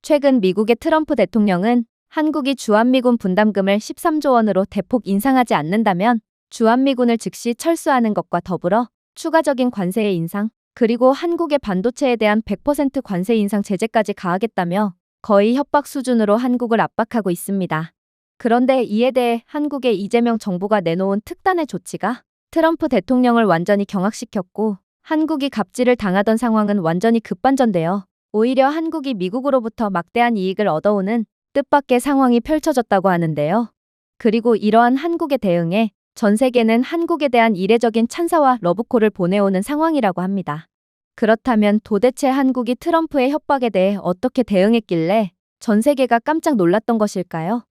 최근 미국의 트럼프 대통령은 한국이 주한미군 분담금을 13조 원으로 대폭 인상하지 않는다면 주한미군을 즉시 철수하는 것과 더불어 추가적인 관세의 인상, 그리고 한국의 반도체에 대한 100% 관세 인상 제재까지 가하겠다며 거의 협박 수준으로 한국을 압박하고 있습니다. 그런데 이에 대해 한국의 이재명 정부가 내놓은 특단의 조치가 트럼프 대통령을 완전히 경악시켰고 한국이 갑질을 당하던 상황은 완전히 급반전되어 오히려 한국이 미국으로부터 막대한 이익을 얻어오는 뜻밖의 상황이 펼쳐졌다고 하는데요. 그리고 이러한 한국의 대응에 전 세계는 한국에 대한 이례적인 찬사와 러브콜을 보내오는 상황이라고 합니다. 그렇다면 도대체 한국이 트럼프의 협박에 대해 어떻게 대응했길래 전 세계가 깜짝 놀랐던 것일까요?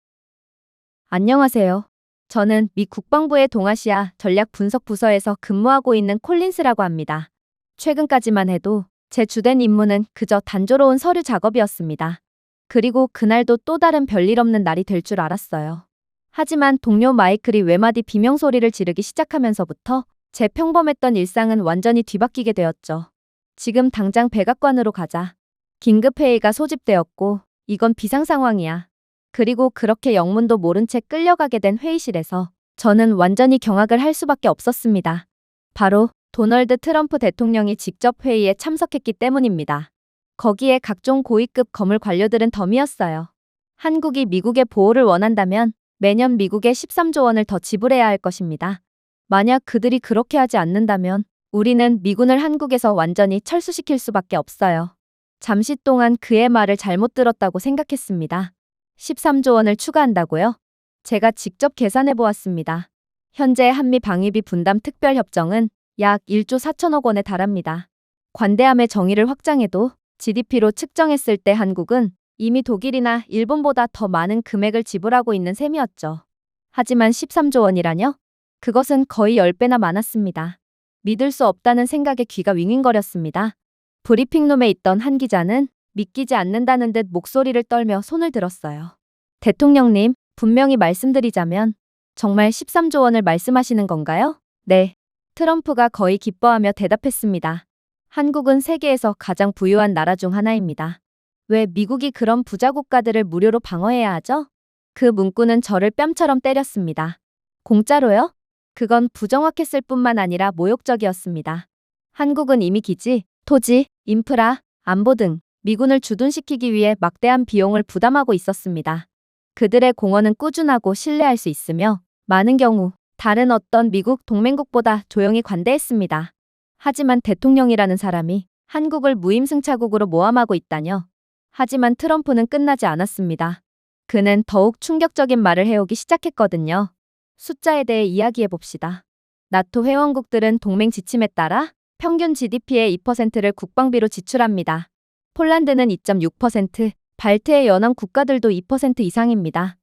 안녕하세요. 저는 미 국방부의 동아시아 전략 분석 부서에서 근무하고 있는 콜린스라고 합니다. 최근까지만 해도 제 주된 임무는 그저 단조로운 서류 작업이었습니다. 그리고 그날도 또 다른 별일 없는 날이 될 줄 알았어요. 하지만 동료 마이클이 외마디 비명소리를 지르기 시작하면서부터 제 평범했던 일상은 완전히 뒤바뀌게 되었죠. 지금 당장 백악관으로 가자. 긴급회의가 소집되었고 이건 비상 상황이야. 그리고 그렇게 영문도 모른 채 끌려가게 된 회의실에서 저는 완전히 경악을 할 수밖에 없었습니다. 바로 도널드 트럼프 대통령이 직접 회의에 참석했기 때문입니다. 거기에 각종 고위급 거물 관료들은 덤이었어요. 한국이 미국의 보호를 원한다면 매년 미국에 13조 원을 더 지불해야 할 것입니다. 만약 그들이 그렇게 하지 않는다면 우리는 미군을 한국에서 완전히 철수시킬 수밖에 없어요. 잠시 동안 그의 말을 잘못 들었다고 생각했습니다. 13조 원을 추가한다고요? 제가 직접 계산해 보았습니다. 현재 한미 방위비 분담 특별협정은 약 1조 4천억 원에 달합니다. 관대함의 정의를 확장해도 GDP로 측정했을 때 한국은 이미 독일이나 일본보다 더 많은 금액을 지불하고 있는 셈이었죠. 하지만 13조 원이라뇨? 그것은 거의 10배나 많았습니다. 믿을 수 없다는 생각에 귀가 윙윙거렸습니다. 브리핑룸에 있던 한 기자는 믿기지 않는다는 듯 목소리를 떨며 손을 들었어요. 대통령님, 분명히 말씀드리자면 정말 13조 원을 말씀하시는 건가요? 네. 트럼프가 거의 기뻐하며 대답했습니다. 한국은 세계에서 가장 부유한 나라 중 하나입니다. 왜 미국이 그런 부자 국가들을 무료로 방어해야 하죠? 그 문구는 저를 뺨처럼 때렸습니다. 공짜로요? 그건 부정확했을 뿐만 아니라 모욕적이었습니다. 한국은 이미 기지, 토지, 인프라, 안보 등 미군을 주둔시키기 위해 막대한 비용을 부담하고 있었습니다. 그들의 공헌은 꾸준하고 신뢰할 수 있으며 많은 경우 다른 어떤 미국 동맹국보다 조용히 관대했습니다. 하지만 대통령이라는 사람이 한국을 무임승차국으로 모함하고 있다뇨. 하지만 트럼프는 끝나지 않았습니다. 그는 더욱 충격적인 말을 해오기 시작했거든요. 숫자에 대해 이야기해 봅시다. 나토 회원국들은 동맹 지침에 따라 평균 GDP의 2%를 국방비로 지출합니다. 폴란드는 2.6%, 발트의 연안 국가들도 2% 이상입니다.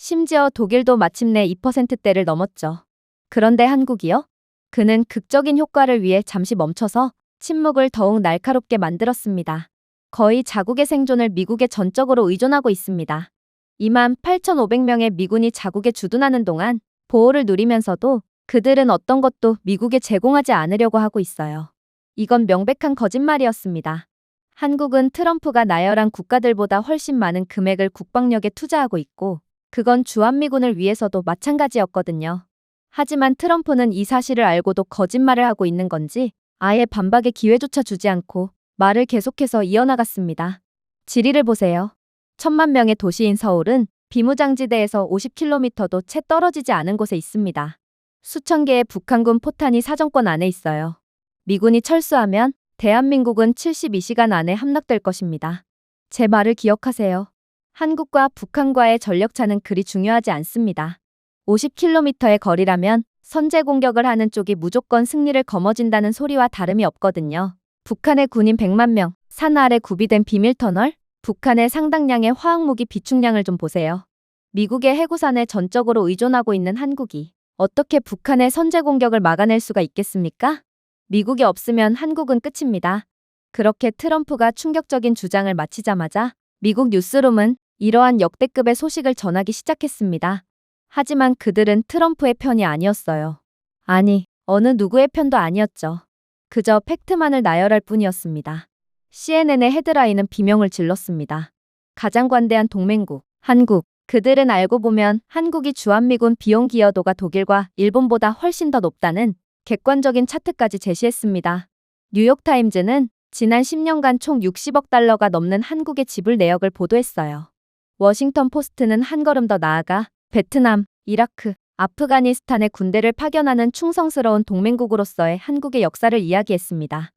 심지어 독일도 마침내 2%대를 넘었죠. 그런데 한국이요? 그는 극적인 효과를 위해 잠시 멈춰서 침묵을 더욱 날카롭게 만들었습니다. 거의 자국의 생존을 미국에 전적으로 의존하고 있습니다. 28,500명의 미군이 자국에 주둔하는 동안 보호를 누리면서도 그들은 어떤 것도 미국에 제공하지 않으려고 하고 있어요. 이건 명백한 거짓말이었습니다. 한국은 트럼프가 나열한 국가들보다 훨씬 많은 금액을 국방력에 투자하고 있고 그건 주한미군을 위해서도 마찬가지였거든요. 하지만 트럼프는 이 사실을 알고도 거짓말을 하고 있는 건지 아예 반박의 기회조차 주지 않고 말을 계속해서 이어나갔습니다. 지리를 보세요. 1,000만 명의 도시인 서울은 비무장지대에서 50km도 채 떨어지지 않은 곳에 있습니다. 수천 개의 북한군 포탄이 사정권 안에 있어요. 미군이 철수하면 대한민국은 72시간 안에 함락될 것입니다. 제 말을 기억하세요. 한국과 북한과의 전력차는 그리 중요하지 않습니다. 50km의 거리라면 선제 공격을 하는 쪽이 무조건 승리를 거머쥔다는 소리와 다름이 없거든요. 북한의 군인 100만 명, 산 아래 구비된 비밀터널, 북한의 상당량의 화학무기 비축량을 좀 보세요. 미국의 해구산에 전적으로 의존하고 있는 한국이 어떻게 북한의 선제 공격을 막아낼 수가 있겠습니까? 미국이 없으면 한국은 끝입니다. 그렇게 트럼프가 충격적인 주장을 마치자마자 미국 뉴스룸은 이러한 역대급의 소식을 전하기 시작했습니다. 하지만 그들은 트럼프의 편이 아니었어요. 아니, 어느 누구의 편도 아니었죠. 그저 팩트만을 나열할 뿐이었습니다. CNN의 헤드라인은 비명을 질렀습니다. 가장 관대한 동맹국, 한국. 그들은 알고 보면 한국이 주한미군 비용 기여도가 독일과 일본보다 훨씬 더 높다는 객관적인 차트까지 제시했습니다. 뉴욕타임즈는 지난 10년간 총 60억 달러가 넘는 한국의 지불 내역을 보도했어요. 워싱턴 포스트는 한 걸음 더 나아가 베트남, 이라크, 아프가니스탄에 군대를 파견하는 충성스러운 동맹국으로서의 한국의 역사를 이야기했습니다.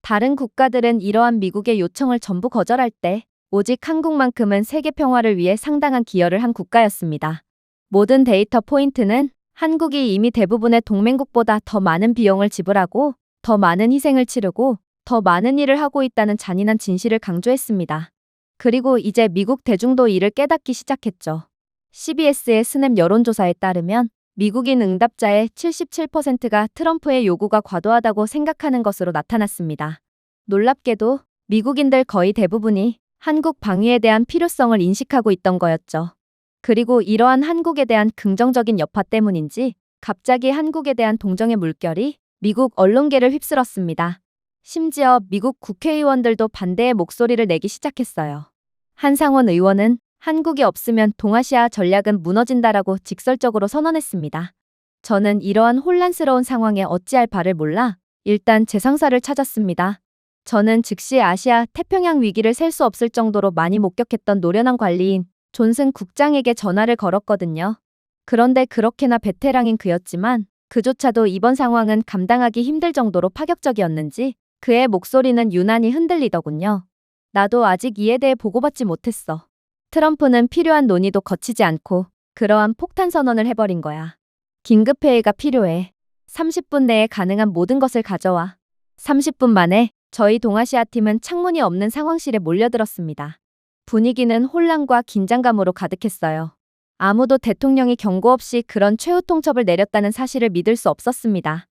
다른 국가들은 이러한 미국의 요청을 전부 거절할 때 오직 한국만큼은 세계 평화를 위해 상당한 기여를 한 국가였습니다. 모든 데이터 포인트는 한국이 이미 대부분의 동맹국보다 더 많은 비용을 지불하고 더 많은 희생을 치르고 더 많은 일을 하고 있다는 잔인한 진실을 강조했습니다. 그리고 이제 미국 대중도 이를 깨닫기 시작했죠. CBS의 스냅 여론조사에 따르면 미국인 응답자의 77%가 트럼프의 요구가 과도하다고 생각하는 것으로 나타났습니다. 놀랍게도 미국인들 거의 대부분이 한국 방위에 대한 필요성을 인식하고 있던 거였죠. 그리고 이러한 한국에 대한 긍정적인 여파 때문인지 갑자기 한국에 대한 동정의 물결이 미국 언론계를 휩쓸었습니다. 심지어 미국 국회의원들도 반대의 목소리를 내기 시작했어요. 한상원 의원은 한국이 없으면 동아시아 전략은 무너진다라고 직설적으로 선언했습니다. 저는 이러한 혼란스러운 상황에 어찌할 바를 몰라 일단 제 상사를 찾았습니다. 저는 즉시 아시아 태평양 위기를 셀 수 없을 정도로 많이 목격했던 노련한 관리인 존슨 국장에게 전화를 걸었거든요. 그런데 그렇게나 베테랑인 그였지만 그조차도 이번 상황은 감당하기 힘들 정도로 파격적이었는지 그의 목소리는 유난히 흔들리더군요. 나도 아직 이에 대해 보고받지 못했어. 트럼프는 필요한 논의도 거치지 않고 그러한 폭탄 선언을 해버린 거야. 긴급회의가 필요해. 30분 내에 가능한 모든 것을 가져와. 30분 만에 저희 동아시아 팀은 창문이 없는 상황실에 몰려들었습니다. 분위기는 혼란과 긴장감으로 가득했어요. 아무도 대통령이 경고 없이 그런 최후 통첩을 내렸다는 사실을 믿을 수 없었습니다.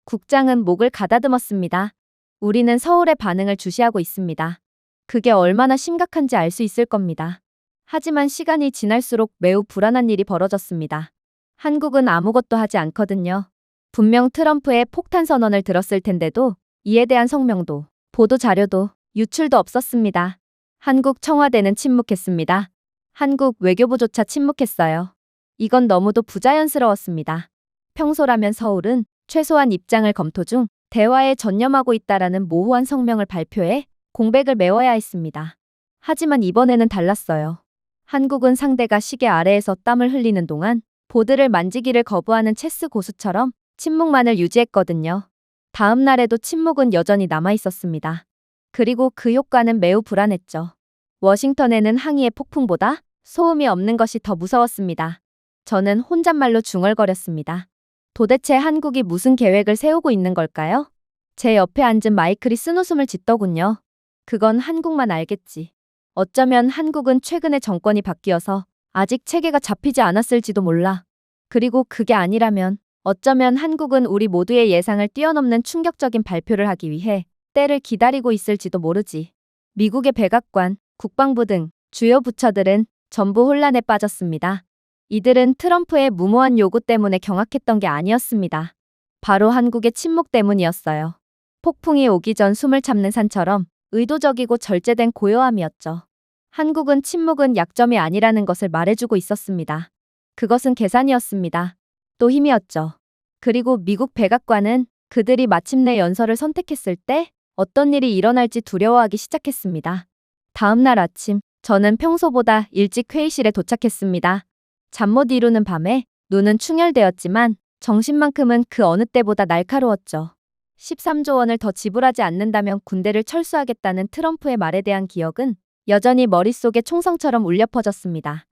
국장은 목을 가다듬었습니다. 우리는 서울의 반응을 주시하고 있습니다. 그게 얼마나 심각한지 알 수 있을 겁니다. 하지만 시간이 지날수록 매우 불안한 일이 벌어졌습니다. 한국은 아무것도 하지 않거든요. 분명 트럼프의 폭탄 선언을 들었을 텐데도 이에 대한 성명도, 보도 자료도, 유출도 없었습니다. 한국 청와대는 침묵했습니다. 한국 외교부조차 침묵했어요. 이건 너무도 부자연스러웠습니다. 평소라면 서울은 최소한 입장을 검토 중 대화에 전념하고 있다라는 모호한 성명을 발표해 공백을 메워야 했습니다. 하지만 이번에는 달랐어요. 한국은 상대가 시계 아래에서 땀을 흘리는 동안 보드를 만지기를 거부하는 체스 고수처럼 침묵만을 유지했거든요. 다음 날에도 침묵은 여전히 남아 있었습니다. 그리고 그 효과는 매우 불안했죠. 워싱턴에는 항의의 폭풍보다 소음이 없는 것이 더 무서웠습니다. 저는 혼잣말로 중얼거렸습니다. 도대체 한국이 무슨 계획을 세우고 있는 걸까요? 제 옆에 앉은 마이클이 쓴웃음을 짓더군요. 그건 한국만 알겠지. 어쩌면 한국은 최근에 정권이 바뀌어서 아직 체계가 잡히지 않았을지도 몰라. 그리고 그게 아니라면 어쩌면 한국은 우리 모두의 예상을 뛰어넘는 충격적인 발표를 하기 위해 때를 기다리고 있을지도 모르지. 미국의 백악관, 국방부 등 주요 부처들은 전부 혼란에 빠졌습니다. 이들은 트럼프의 무모한 요구 때문에 경악했던 게 아니었습니다. 바로 한국의 침묵 때문이었어요. 폭풍이 오기 전 숨을 참는 산처럼 의도적이고 절제된 고요함이었죠. 한국은 침묵은 약점이 아니라는 것을 말해주고 있었습니다. 그것은 계산이었습니다. 또 힘이었죠. 그리고 미국 백악관은 그들이 마침내 연설을 선택했을 때 어떤 일이 일어날지 두려워하기 시작했습니다. 다음 날 아침, 저는 평소보다 일찍 회의실에 도착했습니다. 잠 못 이루는 밤에 눈은 충혈되었지만 정신만큼은 그 어느 때보다 날카로웠죠. 13조 원을 더 지불하지 않는다면 군대를 철수하겠다는 트럼프의 말에 대한 기억은 여전히 머릿속에 총성처럼 울려 퍼졌습니다.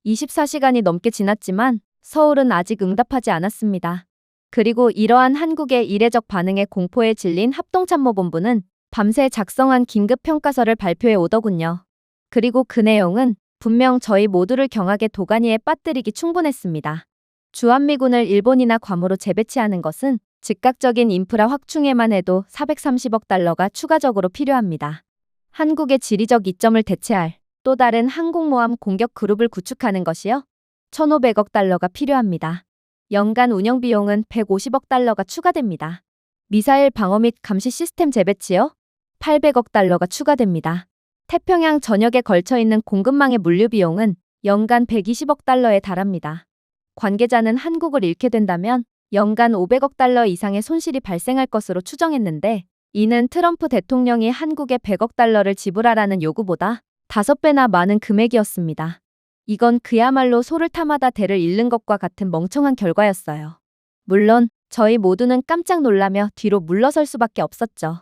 24시간이 넘게 지났지만 서울은 아직 응답하지 않았습니다. 그리고 이러한 한국의 이례적 반응에 공포에 질린 합동참모본부는 밤새 작성한 긴급평가서를 발표해 오더군요. 그리고 그 내용은 분명 저희 모두를 경악의 도가니에 빠뜨리기 충분했습니다. 주한미군을 일본이나 괌으로 재배치하는 것은 즉각적인 인프라 확충에만 해도 430억 달러가 추가적으로 필요합니다. 한국의 지리적 이점을 대체할 또 다른 항공모함 공격 그룹을 구축하는 것이요. 1,500억 달러가 필요합니다. 연간 운영 비용은 150억 달러가 추가됩니다. 미사일 방어 및 감시 시스템 재배치요. 800억 달러가 추가됩니다. 태평양 전역에 걸쳐 있는 공급망의 물류 비용은 연간 120억 달러에 달합니다. 관계자는 한국을 잃게 된다면 연간 500억 달러 이상의 손실이 발생할 것으로 추정했는데, 이는 트럼프 대통령이 한국에 100억 달러를 지불하라는 요구보다 5배나 많은 금액이었습니다. 이건 그야말로 소를 타마다 대를 잃는 것과 같은 멍청한 결과였어요. 물론 저희 모두는 깜짝 놀라며 뒤로 물러설 수밖에 없었죠.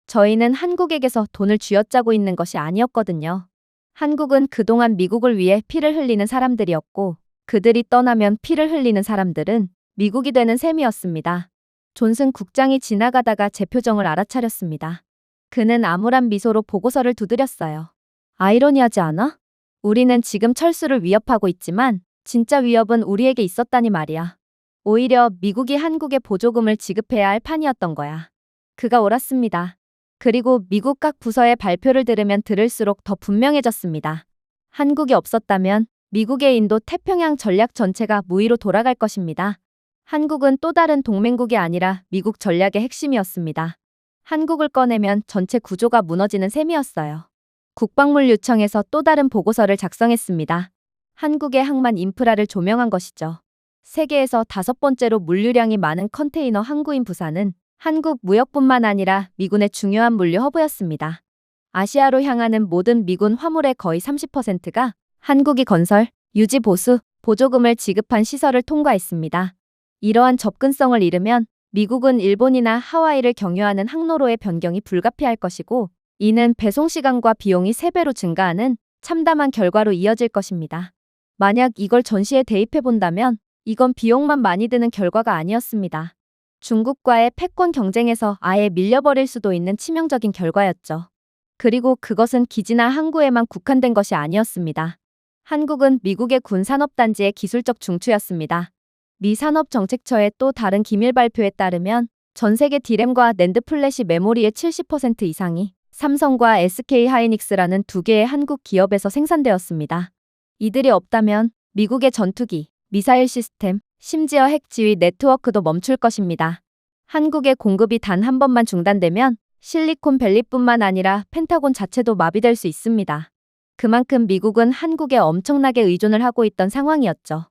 저희는 한국에게서 돈을 쥐어짜고 있는 것이 아니었거든요. 한국은 그동안 미국을 위해 피를 흘리는 사람들이었고, 그들이 떠나면 피를 흘리는 사람들은 미국이 되는 셈이었습니다. 존슨 국장이 지나가다가 제 표정을 알아차렸습니다. 그는 암울한 미소로 보고서를 두드렸어요. 아이러니하지 않아? 우리는 지금 철수를 위협하고 있지만 진짜 위협은 우리에게 있었다니 말이야. 오히려 미국이 한국에 보조금을 지급해야 할 판이었던 거야. 그가 옳았습니다. 그리고 미국 각 부서의 발표를 들으면 들을수록 더 분명해졌습니다. 한국이 없었다면 미국의 인도 태평양 전략 전체가 무의로 돌아갈 것입니다. 한국은 또 다른 동맹국이 아니라 미국 전략의 핵심이었습니다. 한국을 꺼내면 전체 구조가 무너지는 셈이었어요. 국방물류청에서 또 다른 보고서를 작성했습니다. 한국의 항만 인프라를 조명한 것이죠. 세계에서 5번째로 물류량이 많은 컨테이너 항구인 부산은 한국 무역뿐만 아니라 미군의 중요한 물류 허브였습니다. 아시아로 향하는 모든 미군 화물의 거의 30%가 한국이 건설, 유지 보수, 보조금을 지급한 시설을 통과했습니다. 이러한 접근성을 잃으면 미국은 일본이나 하와이를 경유하는 항로로의 변경이 불가피할 것이고, 이는 배송 시간과 비용이 3배로 증가하는 참담한 결과로 이어질 것입니다. 만약 이걸 전시에 대입해 본다면 이건 비용만 많이 드는 결과가 아니었습니다. 중국과의 패권 경쟁에서 아예 밀려버릴 수도 있는 치명적인 결과였죠. 그리고 그것은 기지나 항구에만 국한된 것이 아니었습니다. 한국은 미국의 군 산업단지의 기술적 중추였습니다. 미 산업정책처의 또 다른 기밀 발표에 따르면 전 세계 디램과 낸드 플래시 메모리의 70% 이상이 삼성과 SK 하이닉스라는 2개의 한국 기업에서 생산되었습니다. 이들이 없다면 미국의 전투기, 미사일 시스템, 심지어 핵 지휘 네트워크도 멈출 것입니다. 한국의 공급이 단 한 번만 중단되면 실리콘밸리뿐만 아니라 펜타곤 자체도 마비될 수 있습니다. 그만큼 미국은 한국에 엄청나게 의존을 하고 있던 상황이었죠.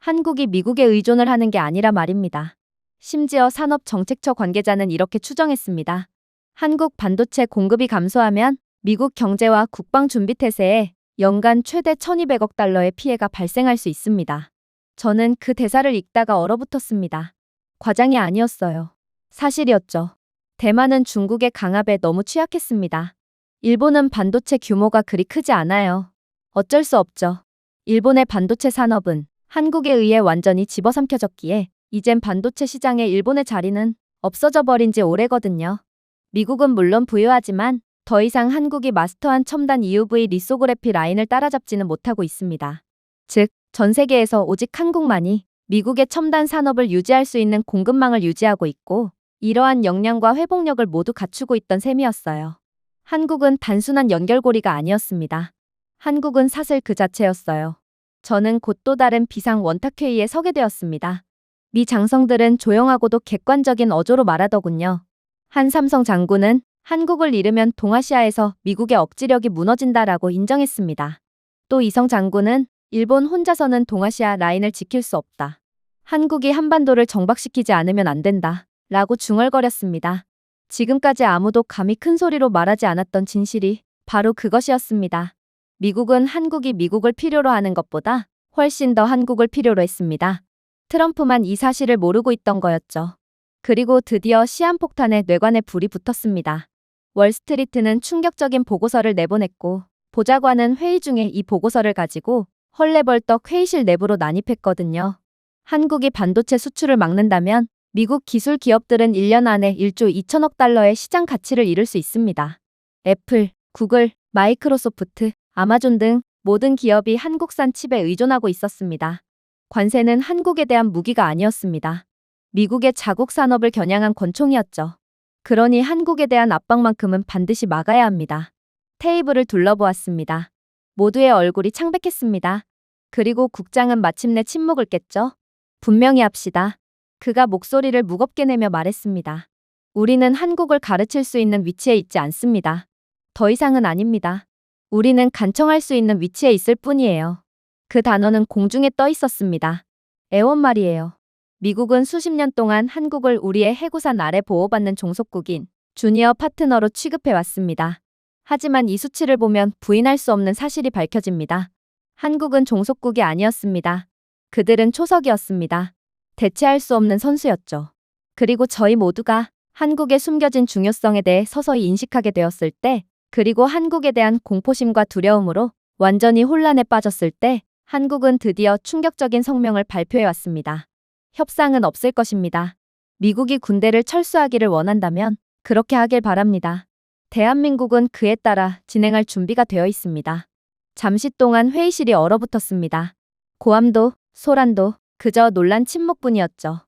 한국이 미국에 의존을 하는 게 아니라 말입니다. 심지어 산업정책처 관계자는 이렇게 추정했습니다. 한국 반도체 공급이 감소하면 미국 경제와 국방 준비 태세에 연간 최대 1200억 달러의 피해가 발생할 수 있습니다. 저는 그 대사를 읽다가 얼어붙었습니다. 과장이 아니었어요. 사실이었죠. 대만은 중국의 강압에 너무 취약했습니다. 일본은 반도체 규모가 그리 크지 않아요. 어쩔 수 없죠. 일본의 반도체 산업은 한국에 의해 완전히 집어삼켜졌기에 이젠 반도체 시장에 일본의 자리는 없어져 버린 지 오래거든요. 미국은 물론 부유하지만 더 이상 한국이 마스터한 첨단 EUV 리소그래피 라인을 따라잡지는 못하고 있습니다. 즉, 전 세계에서 오직 한국만이 미국의 첨단 산업을 유지할 수 있는 공급망을 유지하고 있고, 이러한 역량과 회복력을 모두 갖추고 있던 셈이었어요. 한국은 단순한 연결고리가 아니었습니다. 한국은 사슬 그 자체였어요. 저는 곧 또 다른 비상 원탁회의에 서게 되었습니다. 미 장성들은 조용하고도 객관적인 어조로 말하더군요. 한 삼성 장군은 한국을 잃으면 동아시아에서 미국의 억지력이 무너진다라고 인정했습니다. 또 이성 장군은 일본 혼자서는 동아시아 라인을 지킬 수 없다. 한국이 한반도를 정박시키지 않으면 안 된다. 라고 중얼거렸습니다. 지금까지 아무도 감히 큰 소리로 말하지 않았던 진실이 바로 그것이었습니다. 미국은 한국이 미국을 필요로 하는 것보다 훨씬 더 한국을 필요로 했습니다. 트럼프만 이 사실을 모르고 있던 거였죠. 그리고 드디어 시한폭탄에 뇌관에 불이 붙었습니다. 월스트리트는 충격적인 보고서를 내보냈고, 보좌관은 회의 중에 이 보고서를 가지고 헐레벌떡 회의실 내부로 난입했거든요. 한국이 반도체 수출을 막는다면 미국 기술 기업들은 1년 안에 1조 2천억 달러의 시장 가치를 잃을 수 있습니다. 애플, 구글, 마이크로소프트, 아마존 등 모든 기업이 한국산 칩에 의존하고 있었습니다. 관세는 한국에 대한 무기가 아니었습니다. 미국의 자국 산업을 겨냥한 권총이었죠. 그러니 한국에 대한 압박만큼은 반드시 막아야 합니다. 테이블을 둘러보았습니다. 모두의 얼굴이 창백했습니다. 그리고 국장은 마침내 침묵을 깼죠. 분명히 합시다. 그가 목소리를 무겁게 내며 말했습니다. 우리는 한국을 가르칠 수 있는 위치에 있지 않습니다. 더 이상은 아닙니다. 우리는 간청할 수 있는 위치에 있을 뿐이에요. 그 단어는 공중에 떠 있었습니다. 애원 말이에요. 미국은 수십 년 동안 한국을 우리의 해구산 아래 보호받는 종속국인 주니어 파트너로 취급해왔습니다. 하지만 이 수치를 보면 부인할 수 없는 사실이 밝혀집니다. 한국은 종속국이 아니었습니다. 그들은 초석이었습니다. 대체할 수 없는 선수였죠. 그리고 저희 모두가 한국의 숨겨진 중요성에 대해 서서히 인식하게 되었을 때, 그리고 한국에 대한 공포심과 두려움으로 완전히 혼란에 빠졌을 때, 한국은 드디어 충격적인 성명을 발표해왔습니다. 협상은 없을 것입니다. 미국이 군대를 철수하기를 원한다면 그렇게 하길 바랍니다. 대한민국은 그에 따라 진행할 준비가 되어 있습니다. 잠시 동안 회의실이 얼어붙었습니다. 고함도, 소란도 그저 놀란 침묵뿐이었죠.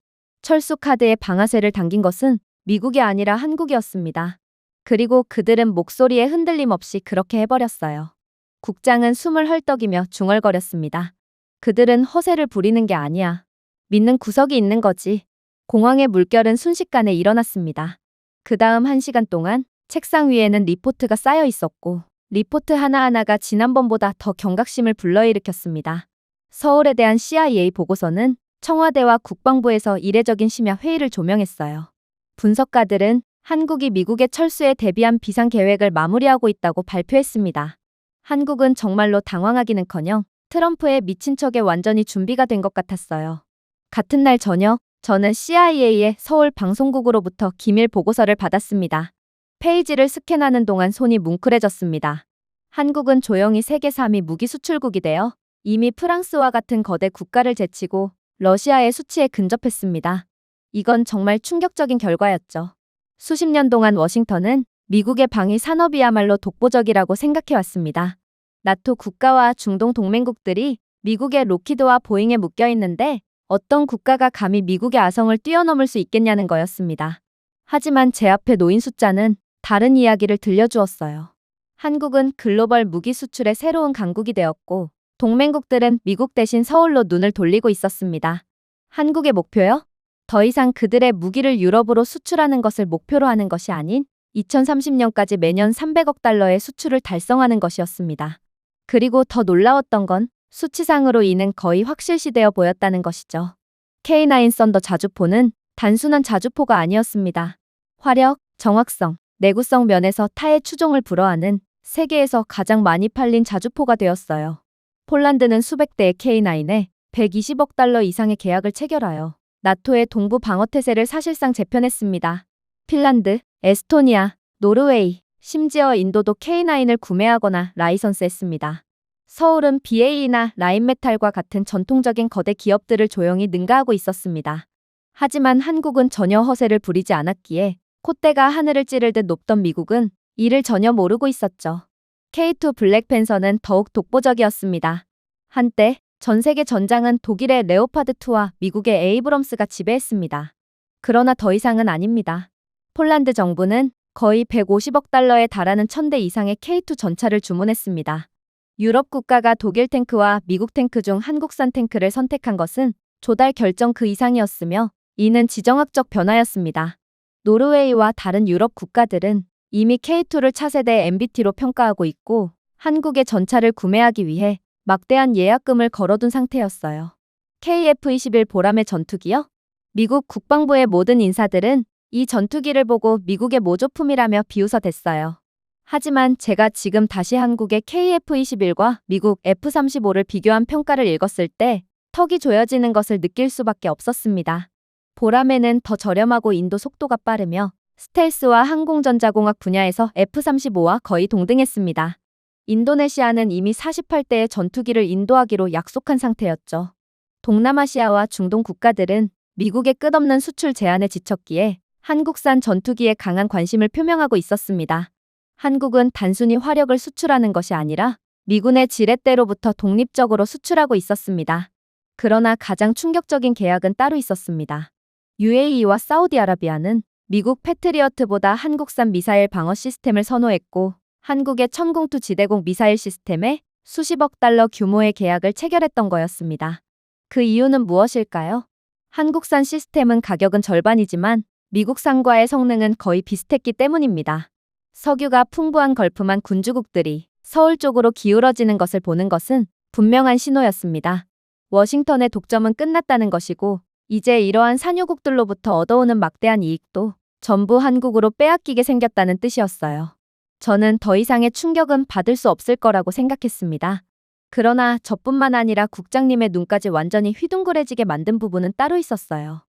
철수 카드에 방아쇠를 당긴 것은 미국이 아니라 한국이었습니다. 그리고 그들은 목소리에 흔들림 없이 그렇게 해버렸어요. 국장은 숨을 헐떡이며 중얼거렸습니다. 그들은 허세를 부리는 게 아니야. 믿는 구석이 있는 거지. 공황의 물결은 순식간에 일어났습니다. 그 다음 1시간 동안 책상 위에는 리포트가 쌓여 있었고, 리포트 하나하나가 지난번보다 더 경각심을 불러일으켰습니다. 서울에 대한 CIA 보고서는 청와대와 국방부에서 이례적인 심야 회의를 조명했어요. 분석가들은 한국이 미국의 철수에 대비한 비상계획을 마무리하고 있다고 발표했습니다. 한국은 정말로 당황하기는커녕 트럼프의 미친 척에 완전히 준비가 된 것 같았어요. 같은 날 저녁, 저는 CIA의 서울 방송국으로부터 기밀 보고서를 받았습니다. 페이지를 스캔하는 동안 손이 뭉클해졌습니다. 한국은 조용히 세계 3위 무기 수출국이 되어 이미 프랑스와 같은 거대 국가를 제치고 러시아의 수치에 근접했습니다. 이건 정말 충격적인 결과였죠. 수십 년 동안 워싱턴은 미국의 방위 산업이야말로 독보적이라고 생각해왔습니다. 나토 국가와 중동 동맹국들이 미국의 로키드와 보잉에 묶여 있는데 어떤 국가가 감히 미국의 아성을 뛰어넘을 수 있겠냐는 거였습니다. 하지만 제 앞에 놓인 숫자는 다른 이야기를 들려주었어요. 한국은 글로벌 무기 수출의 새로운 강국이 되었고 동맹국들은 미국 대신 서울로 눈을 돌리고 있었습니다. 한국의 목표요? 더 이상 그들의 무기를 유럽으로 수출하는 것을 목표로 하는 것이 아닌 2030년까지 매년 300억 달러의 수출을 달성하는 것이었습니다. 그리고 더 놀라웠던 건 수치상으로 이는 거의 확실시되어 보였다는 것이죠. K9 썬더 자주포는 단순한 자주포가 아니었습니다. 화력, 정확성, 내구성 면에서 타의 추종을 불허하는 세계에서 가장 많이 팔린 자주포가 되었어요. 폴란드는 수백 대의 K9에 120억 달러 이상의 계약을 체결하여 나토의 동부 방어태세를 사실상 재편했습니다. 핀란드, 에스토니아, 노르웨이, 심지어 인도도 K9을 구매하거나 라이선스했습니다. 서울은 BAE나 라인메탈과 같은 전통적인 거대 기업들을 조용히 능가하고 있었습니다. 하지만 한국은 전혀 허세를 부리지 않았기에 콧대가 하늘을 찌르듯 높던 미국은 이를 전혀 모르고 있었죠. K2 블랙팬서는 더욱 독보적이었습니다. 한때 전 세계 전장은 독일의 레오파드2와 미국의 에이브럼스가 지배했습니다. 그러나 더 이상은 아닙니다. 폴란드 정부는 거의 150억 달러에 달하는 1000대 이상의 K2 전차를 주문했습니다. 유럽 국가가 독일 탱크와 미국 탱크 중 한국산 탱크를 선택한 것은 조달 결정 그 이상이었으며 이는 지정학적 변화였습니다. 노르웨이와 다른 유럽 국가들은 이미 K2를 차세대 MBT로 평가하고 있고 한국의 전차를 구매하기 위해 막대한 예약금을 걸어둔 상태였어요. KF-21 보람의 전투기요? 미국 국방부의 모든 인사들은 이 전투기를 보고 미국의 모조품이라며 비웃어댔어요. 하지만 제가 지금 다시 한국의 KF-21과 미국 F-35를 비교한 평가를 읽었을 때 턱이 조여지는 것을 느낄 수밖에 없었습니다. 보람에는 더 저렴하고 인도 속도가 빠르며 스텔스와 항공전자공학 분야에서 F-35와 거의 동등했습니다. 인도네시아는 이미 48대의 전투기를 인도하기로 약속한 상태였죠. 동남아시아와 중동 국가들은 미국의 끝없는 수출 제한에 지쳤기에 한국산 전투기에 강한 관심을 표명하고 있었습니다. 한국은 단순히 화력을 수출하는 것이 아니라 미군의 지렛대로부터 독립적으로 수출하고 있었습니다. 그러나 가장 충격적인 계약은 따로 있었습니다. UAE와 사우디아라비아는 미국 패트리어트보다 한국산 미사일 방어 시스템을 선호했고 한국의 천공투 지대공 미사일 시스템에 수십억 달러 규모의 계약을 체결했던 거였습니다. 그 이유는 무엇일까요? 한국산 시스템은 가격은 절반이지만 미국산과의 성능은 거의 비슷했기 때문입니다. 석유가 풍부한 걸프만 군주국들이 서울 쪽으로 기울어지는 것을 보는 것은 분명한 신호였습니다. 워싱턴의 독점은 끝났다는 것이고 이제 이러한 산유국들로부터 얻어오는 막대한 이익도 전부 한국으로 빼앗기게 생겼다는 뜻이었어요. 저는 더 이상의 충격은 받을 수 없을 거라고 생각했습니다. 그러나 저뿐만 아니라 국장님의 눈까지 완전히 휘둥그레지게 만든 부분은 따로 있었어요.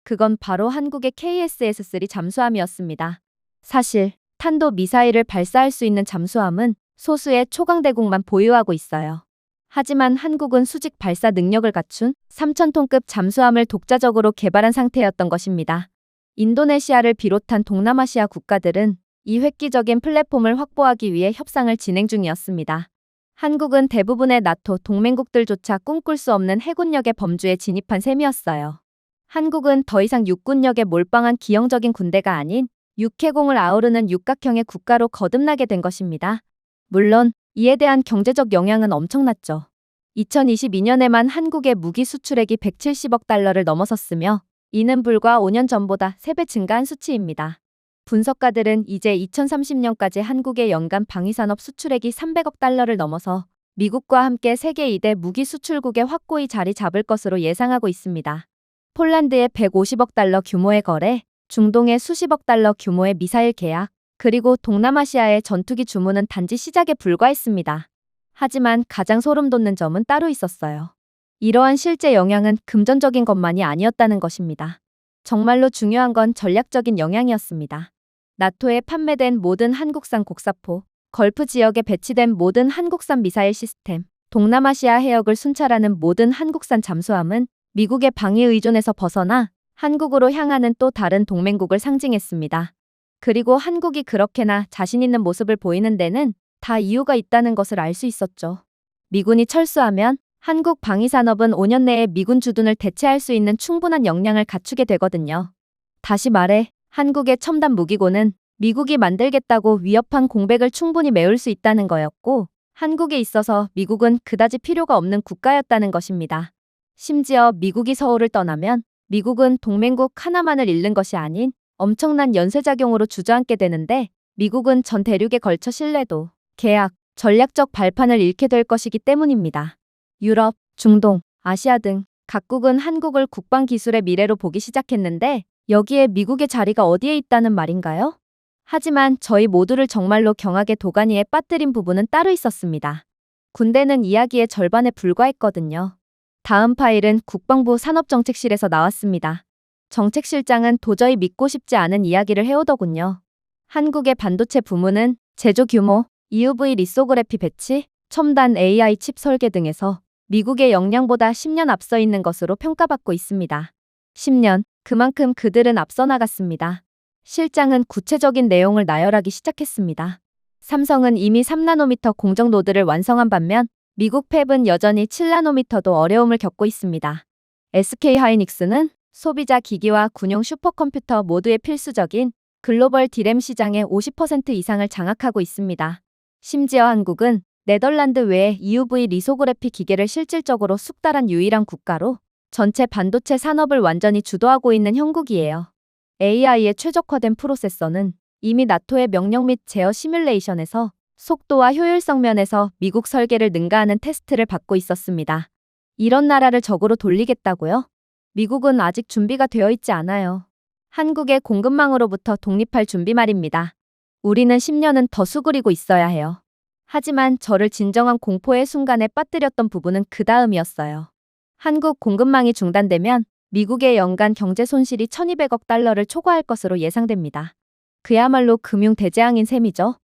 그건 바로 한국의 KSS-3 잠수함이었습니다. 사실 탄도 미사일을 발사할 수 있는 잠수함은 소수의 초강대국만 보유하고 있어요. 하지만 한국은 수직 발사 능력을 갖춘 3,000톤급 잠수함을 독자적으로 개발한 상태였던 것입니다. 인도네시아를 비롯한 동남아시아 국가들은 이 획기적인 플랫폼을 확보하기 위해 협상을 진행 중이었습니다. 한국은 대부분의 나토 동맹국들조차 꿈꿀 수 없는 해군력의 범주에 진입한 셈이었어요. 한국은 더 이상 육군력에 몰빵한 기형적인 군대가 아닌 육해공을 아우르는 육각형의 국가로 거듭나게 된 것입니다. 물론 이에 대한 경제적 영향은 엄청났죠. 2022년에만 한국의 무기 수출액이 170억 달러를 넘어섰으며 이는 불과 5년 전보다 3배 증가한 수치입니다. 분석가들은 이제 2030년까지 한국의 연간 방위산업 수출액이 300억 달러를 넘어서 미국과 함께 세계 2대 무기 수출국에 확고히 자리 잡을 것으로 예상하고 있습니다. 폴란드의 150억 달러 규모의 거래, 중동의 수십억 달러 규모의 미사일 계약, 그리고 동남아시아의 전투기 주문은 단지 시작에 불과했습니다. 하지만 가장 소름 돋는 점은 따로 있었어요. 이러한 실제 영향은 금전적인 것만이 아니었다는 것입니다. 정말로 중요한 건 전략적인 영향이었습니다. 나토에 판매된 모든 한국산 곡사포, 걸프 지역에 배치된 모든 한국산 미사일 시스템, 동남아시아 해역을 순찰하는 모든 한국산 잠수함은 미국의 방위 의존에서 벗어나 한국으로 향하는 또 다른 동맹국을 상징했습니다. 그리고 한국이 그렇게나 자신 있는 모습을 보이는 데는 다 이유가 있다는 것을 알 수 있었죠. 미군이 철수하면 한국 방위산업은 5년 내에 미군 주둔을 대체할 수 있는 충분한 역량을 갖추게 되거든요. 다시 말해 한국의 첨단 무기고는 미국이 만들겠다고 위협한 공백을 충분히 메울 수 있다는 거였고 한국에 있어서 미국은 그다지 필요가 없는 국가였다는 것입니다. 심지어 미국이 서울을 떠나면 미국은 동맹국 하나만을 잃는 것이 아닌 엄청난 연쇄작용으로 주저앉게 되는데 미국은 전 대륙에 걸쳐 신뢰도, 계약, 전략적 발판을 잃게 될 것이기 때문입니다. 유럽, 중동, 아시아 등 각국은 한국을 국방기술의 미래로 보기 시작했는데 여기에 미국의 자리가 어디에 있다는 말인가요? 하지만 저희 모두를 정말로 경악의 도가니에 빠뜨린 부분은 따로 있었습니다. 군대는 이야기의 절반에 불과했거든요. 다음 파일은 국방부 산업정책실에서 나왔습니다. 정책실장은 도저히 믿고 싶지 않은 이야기를 해오더군요. 한국의 반도체 부문은 제조 규모, EUV 리소그래피 배치, 첨단 AI 칩 설계 등에서 미국의 역량보다 10년 앞서 있는 것으로 평가받고 있습니다. 10년, 그만큼 그들은 앞서 나갔습니다. 실장은 구체적인 내용을 나열하기 시작했습니다. 삼성은 이미 3나노미터 공정 노드를 완성한 반면 미국 팹은 여전히 7나노미터도 어려움을 겪고 있습니다. SK하이닉스는 소비자 기기와 군용 슈퍼컴퓨터 모두의 필수적인 글로벌 디램 시장의 50% 이상을 장악하고 있습니다. 심지어 한국은 네덜란드 외에 EUV 리소그래피 기계를 실질적으로 숙달한 유일한 국가로 전체 반도체 산업을 완전히 주도하고 있는 형국이에요. AI의 최적화된 프로세서는 이미 나토의 명령 및 제어 시뮬레이션에서 속도와 효율성 면에서 미국 설계를 능가하는 테스트를 받고 있었습니다. 이런 나라를 적으로 돌리겠다고요? 미국은 아직 준비가 되어 있지 않아요. 한국의 공급망으로부터 독립할 준비 말입니다. 우리는 10년은 더 수그리고 있어야 해요. 하지만 저를 진정한 공포의 순간에 빠뜨렸던 부분은 그 다음이었어요. 한국 공급망이 중단되면 미국의 연간 경제 손실이 1200억 달러를 초과할 것으로 예상됩니다. 그야말로 금융 대재앙인 셈이죠.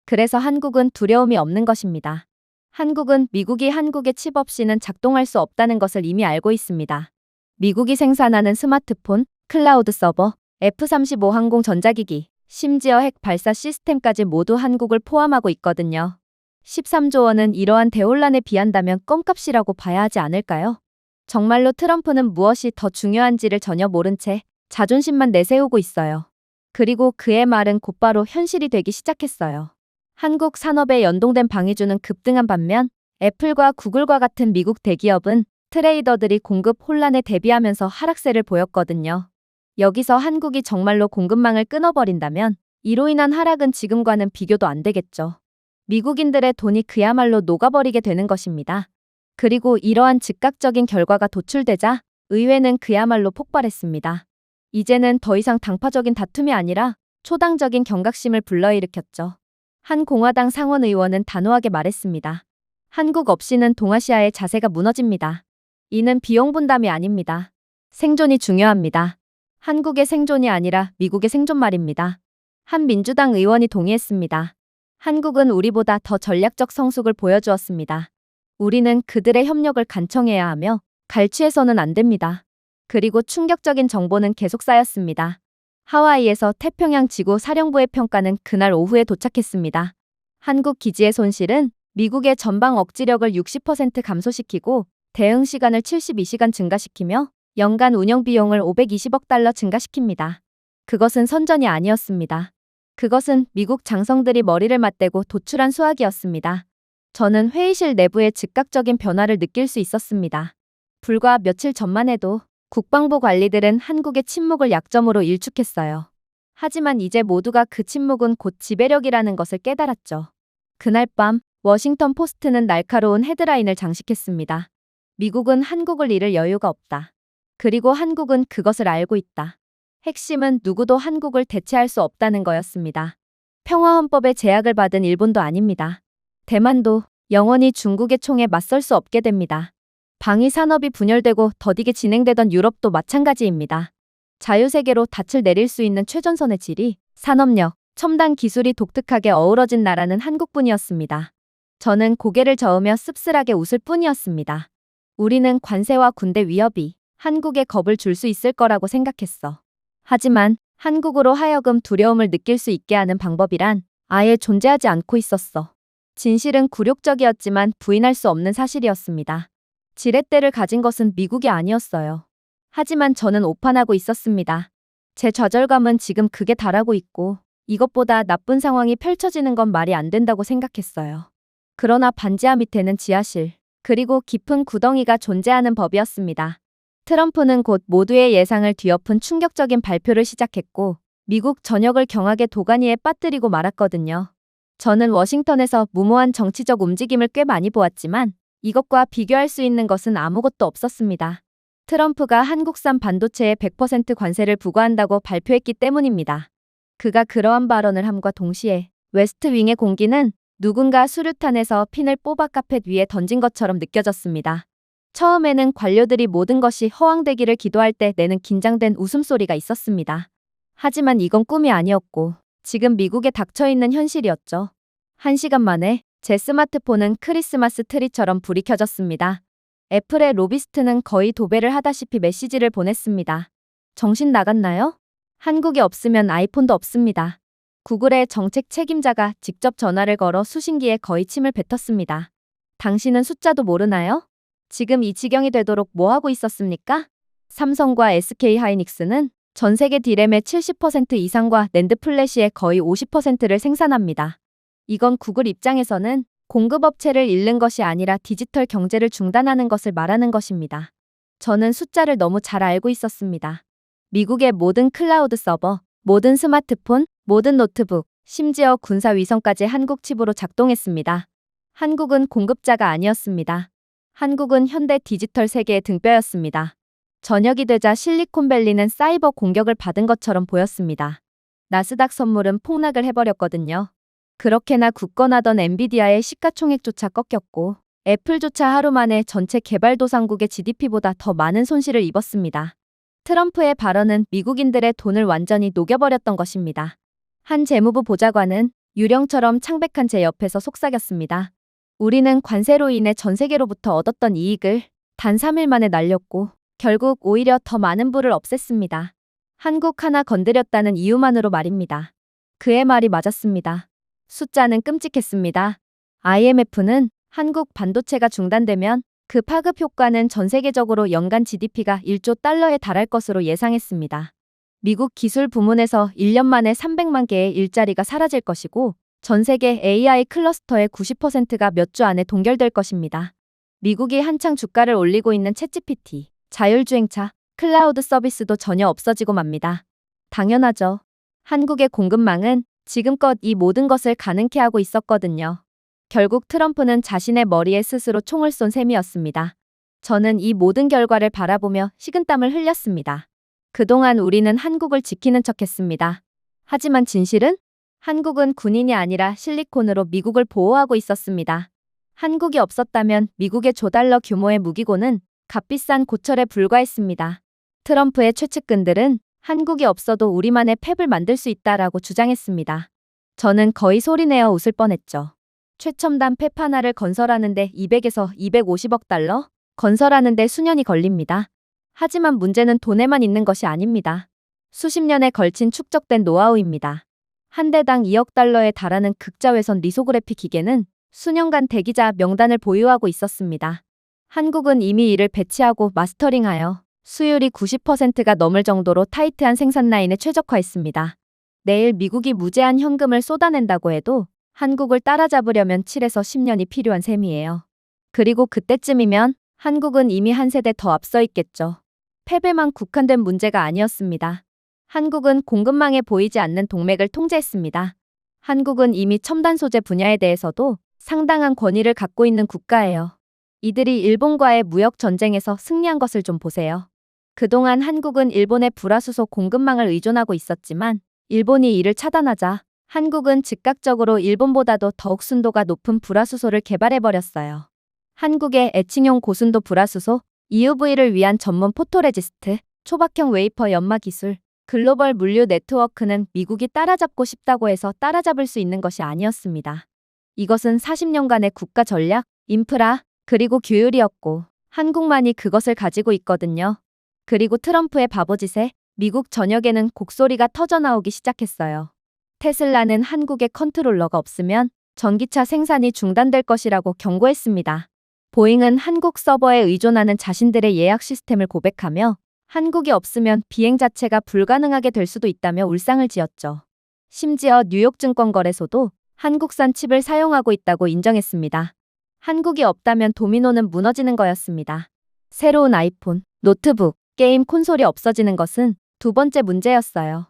그래서 한국은 두려움이 없는 것입니다. 한국은 미국이 한국의 칩 없이는 작동할 수 없다는 것을 이미 알고 있습니다. 미국이 생산하는 스마트폰, 클라우드 서버, F-35 항공 전자기기, 심지어 핵 발사 시스템까지 모두 한국을 포함하고 있거든요. 13조 원은 이러한 대혼란에 비한다면 껌값이라고 봐야 하지 않을까요? 정말로 트럼프는 무엇이 더 중요한지를 전혀 모른 채 자존심만 내세우고 있어요. 그리고 그의 말은 곧바로 현실이 되기 시작했어요. 한국 산업에 연동된 방위주는 급등한 반면 애플과 구글과 같은 미국 대기업은 트레이더들이 공급 혼란에 대비하면서 하락세를 보였거든요. 여기서 한국이 정말로 공급망을 끊어버린다면 이로 인한 하락은 지금과는 비교도 안 되겠죠. 미국인들의 돈이 그야말로 녹아버리게 되는 것입니다. 그리고 이러한 즉각적인 결과가 도출되자 의회는 그야말로 폭발했습니다. 이제는 더 이상 당파적인 다툼이 아니라 초당적인 경각심을 불러일으켰죠. 한 공화당 상원 의원은 단호하게 말했습니다. 한국 없이는 동아시아의 자세가 무너집니다. 이는 비용 분담이 아닙니다. 생존이 중요합니다. 한국의 생존이 아니라 미국의 생존 말입니다. 한 민주당 의원이 동의했습니다. 한국은 우리보다 더 전략적 성숙을 보여주었습니다. 우리는 그들의 협력을 간청해야 하며 갈취해서는 안 됩니다. 그리고 충격적인 정보는 계속 쌓였습니다. 하와이에서 태평양 지구 사령부의 평가는 그날 오후에 도착했습니다. 한국 기지의 손실은 미국의 전방 억지력을 60% 감소시키고 대응 시간을 72시간 증가시키며 연간 운영 비용을 520억 달러 증가시킵니다. 그것은 선전이 아니었습니다. 그것은 미국 장성들이 머리를 맞대고 도출한 수학이었습니다. 저는 회의실 내부의 즉각적인 변화를 느낄 수 있었습니다. 불과 며칠 전만 해도 국방부 관리들은 한국의 침묵을 약점으로 일축했어요. 하지만 이제 모두가 그 침묵은 곧 지배력이라는 것을 깨달았죠. 그날 밤 워싱턴 포스트는 날카로운 헤드라인을 장식했습니다. 미국은 한국을 잃을 여유가 없다. 그리고 한국은 그것을 알고 있다. 핵심은 누구도 한국을 대체할 수 없다는 거였습니다. 평화헌법의 제약을 받은 일본도 아닙니다. 대만도 영원히 중국의 총에 맞설 수 없게 됩니다. 방위 산업이 분열되고 더디게 진행되던 유럽도 마찬가지입니다. 자유세계로 닻을 내릴 수 있는 최전선의 지리, 산업력, 첨단 기술이 독특하게 어우러진 나라는 한국뿐이었습니다. 저는 고개를 저으며 씁쓸하게 웃을 뿐이었습니다. 우리는 관세와 군대 위협이 한국에 겁을 줄 수 있을 거라고 생각했어. 하지만 한국으로 하여금 두려움을 느낄 수 있게 하는 방법이란 아예 존재하지 않고 있었어. 진실은 굴욕적이었지만 부인할 수 없는 사실이었습니다. 지렛대를 가진 것은 미국이 아니었어요. 하지만 저는 오판하고 있었습니다. 제 좌절감은 지금 극에 달하고 있고 이것보다 나쁜 상황이 펼쳐지는 건 말이 안 된다고 생각했어요. 그러나 반지하 밑에는 지하실, 그리고 깊은 구덩이가 존재하는 법이었습니다. 트럼프는 곧 모두의 예상을 뒤엎은 충격적인 발표를 시작했고 미국 전역을 경악의 도가니에 빠뜨리고 말았거든요. 저는 워싱턴에서 무모한 정치적 움직임을 꽤 많이 보았지만 이것과 비교할 수 있는 것은 아무것도 없었습니다. 트럼프가 한국산 반도체에 100% 관세를 부과한다고 발표했기 때문입니다. 그가 그러한 발언을 함과 동시에 웨스트 윙의 공기는 누군가 수류탄에서 핀을 뽑아 카펫 위에 던진 것처럼 느껴졌습니다. 처음에는 관료들이 모든 것이 허황되기를 기도할 때 내는 긴장된 웃음소리가 있었습니다. 하지만 이건 꿈이 아니었고 지금 미국에 닥쳐있는 현실이었죠. 1시간 만에 제 스마트폰은 크리스마스 트리처럼 불이 켜졌습니다. 애플의 로비스트는 거의 도배를 하다시피 메시지를 보냈습니다. 정신 나갔나요? 한국이 없으면 아이폰도 없습니다. 구글의 정책 책임자가 직접 전화를 걸어 수신기에 거의 침을 뱉었습니다. 당신은 숫자도 모르나요? 지금 이 지경이 되도록 뭐 하고 있었습니까? 삼성과 SK하이닉스는 전 세계 디램의 70% 이상과 낸드 플래시의 거의 50%를 생산합니다. 이건 구글 입장에서는 공급업체를 잃는 것이 아니라 디지털 경제를 중단하는 것을 말하는 것입니다. 저는 숫자를 너무 잘 알고 있었습니다. 미국의 모든 클라우드 서버, 모든 스마트폰, 모든 노트북, 심지어 군사 위성까지 한국 칩으로 작동했습니다. 한국은 공급자가 아니었습니다. 한국은 현대 디지털 세계의 등뼈였습니다. 저녁이 되자 실리콘밸리는 사이버 공격을 받은 것처럼 보였습니다. 나스닥 선물은 폭락을 해버렸거든요. 그렇게나 굳건하던 엔비디아의 시가총액조차 꺾였고 애플조차 하루 만에 전체 개발도상국의 GDP보다 더 많은 손실을 입었습니다. 트럼프의 발언은 미국인들의 돈을 완전히 녹여버렸던 것입니다. 한 재무부 보좌관은 유령처럼 창백한 제 옆에서 속삭였습니다. 우리는 관세로 인해 전 세계로부터 얻었던 이익을 단 3일 만에 날렸고 결국 오히려 더 많은 부를 없앴습니다. 한국 하나 건드렸다는 이유만으로 말입니다. 그의 말이 맞았습니다. 숫자는 끔찍했습니다. IMF는 한국 반도체가 중단되면 그 파급 효과는 전 세계적으로 연간 GDP가 1조 달러에 달할 것으로 예상했습니다. 미국 기술 부문에서 1년 만에 300만 개의 일자리가 사라질 것이고 전 세계 AI 클러스터의 90%가 몇 주 안에 동결될 것입니다. 미국이 한창 주가를 올리고 있는 챗GPT, 자율주행차, 클라우드 서비스도 전혀 없어지고 맙니다. 당연하죠. 한국의 공급망은 지금껏 이 모든 것을 가능케 하고 있었거든요. 결국 트럼프는 자신의 머리에 스스로 총을 쏜 셈이었습니다. 저는 이 모든 결과를 바라보며 식은땀을 흘렸습니다. 그동안 우리는 한국을 지키는 척했습니다. 하지만 진실은? 한국은 군인이 아니라 실리콘으로 미국을 보호하고 있었습니다. 한국이 없었다면 미국의 조달러 규모의 무기고는 값비싼 고철에 불과했습니다. 트럼프의 최측근들은 한국이 없어도 우리만의 팹을 만들 수 있다라고 주장했습니다. 저는 거의 소리내어 웃을 뻔했죠. 최첨단 팹 하나를 건설하는데 200에서 250억 달러? 건설하는데 수년이 걸립니다. 하지만 문제는 돈에만 있는 것이 아닙니다. 수십 년에 걸친 축적된 노하우입니다. 한 대당 2억 달러에 달하는 극자외선 리소그래피 기계는 수년간 대기자 명단을 보유하고 있었습니다. 한국은 이미 이를 배치하고 마스터링하여 수율이 90%가 넘을 정도로 타이트한 생산 라인에 최적화했습니다. 내일 미국이 무제한 현금을 쏟아낸다고 해도 한국을 따라잡으려면 7에서 10년이 필요한 셈이에요. 그리고 그때쯤이면 한국은 이미 한 세대 더 앞서 있겠죠. 패배만 국한된 문제가 아니었습니다. 한국은 공급망에 보이지 않는 동맥을 통제했습니다. 한국은 이미 첨단 소재 분야에 대해서도 상당한 권위를 갖고 있는 국가예요. 이들이 일본과의 무역 전쟁에서 승리한 것을 좀 보세요. 그동안 한국은 일본의 불화수소 공급망을 의존하고 있었지만 일본이 이를 차단하자 한국은 즉각적으로 일본보다도 더욱 순도가 높은 불화수소를 개발해버렸어요. 한국의 애칭용 고순도 불화수소, EUV를 위한 전문 포토레지스트, 초박형 웨이퍼 연마 기술, 글로벌 물류 네트워크는 미국이 따라잡고 싶다고 해서 따라잡을 수 있는 것이 아니었습니다. 이것은 40년간의 국가 전략, 인프라, 그리고 규율이었고 한국만이 그것을 가지고 있거든요. 그리고 트럼프의 바보짓에 미국 전역에는 곡소리가 터져나오기 시작했어요. 테슬라는 한국에 컨트롤러가 없으면 전기차 생산이 중단될 것이라고 경고했습니다. 보잉은 한국 서버에 의존하는 자신들의 예약 시스템을 고백하며 한국이 없으면 비행 자체가 불가능하게 될 수도 있다며 울상을 지었죠. 심지어 뉴욕증권거래소도 한국산 칩을 사용하고 있다고 인정했습니다. 한국이 없다면 도미노는 무너지는 거였습니다. 새로운 아이폰, 노트북, 게임 콘솔이 없어지는 것은 두 번째 문제였어요.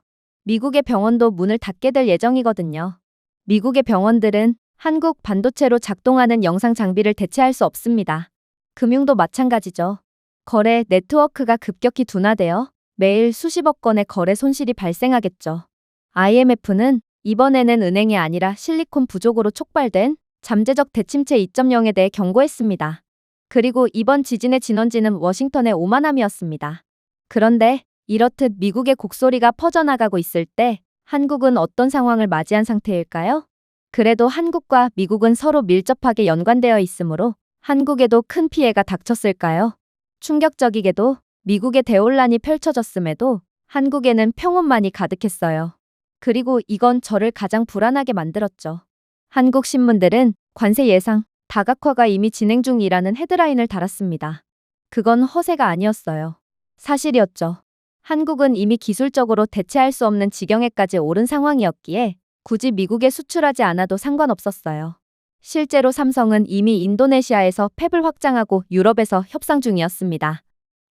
미국의 병원도 문을 닫게 될 예정이거든요. 미국의 병원들은 한국 반도체로 작동하는 영상 장비를 대체할 수 없습니다. 금융도 마찬가지죠. 거래 네트워크가 급격히 둔화되어 매일 수십억 건의 거래 손실이 발생하겠죠. IMF는 이번에는 은행이 아니라 실리콘 부족으로 촉발된 잠재적 대침체 2.0에 대해 경고했습니다. 그리고 이번 지진의 진원지는 워싱턴의 오만함이었습니다. 그런데 이렇듯 미국의 곡소리가 퍼져나가고 있을 때 한국은 어떤 상황을 맞이한 상태일까요? 그래도 한국과 미국은 서로 밀접하게 연관되어 있으므로 한국에도 큰 피해가 닥쳤을까요? 충격적이게도 미국의 대혼란이 펼쳐졌음에도 한국에는 평온만이 가득했어요. 그리고 이건 저를 가장 불안하게 만들었죠. 한국 신문들은 관세 예상, 다각화가 이미 진행 중이라는 헤드라인을 달았습니다. 그건 허세가 아니었어요. 사실이었죠. 한국은 이미 기술적으로 대체할 수 없는 지경에까지 오른 상황이었기에 굳이 미국에 수출하지 않아도 상관없었어요. 실제로 삼성은 이미 인도네시아에서 팹을 확장하고 유럽에서 협상 중이었습니다.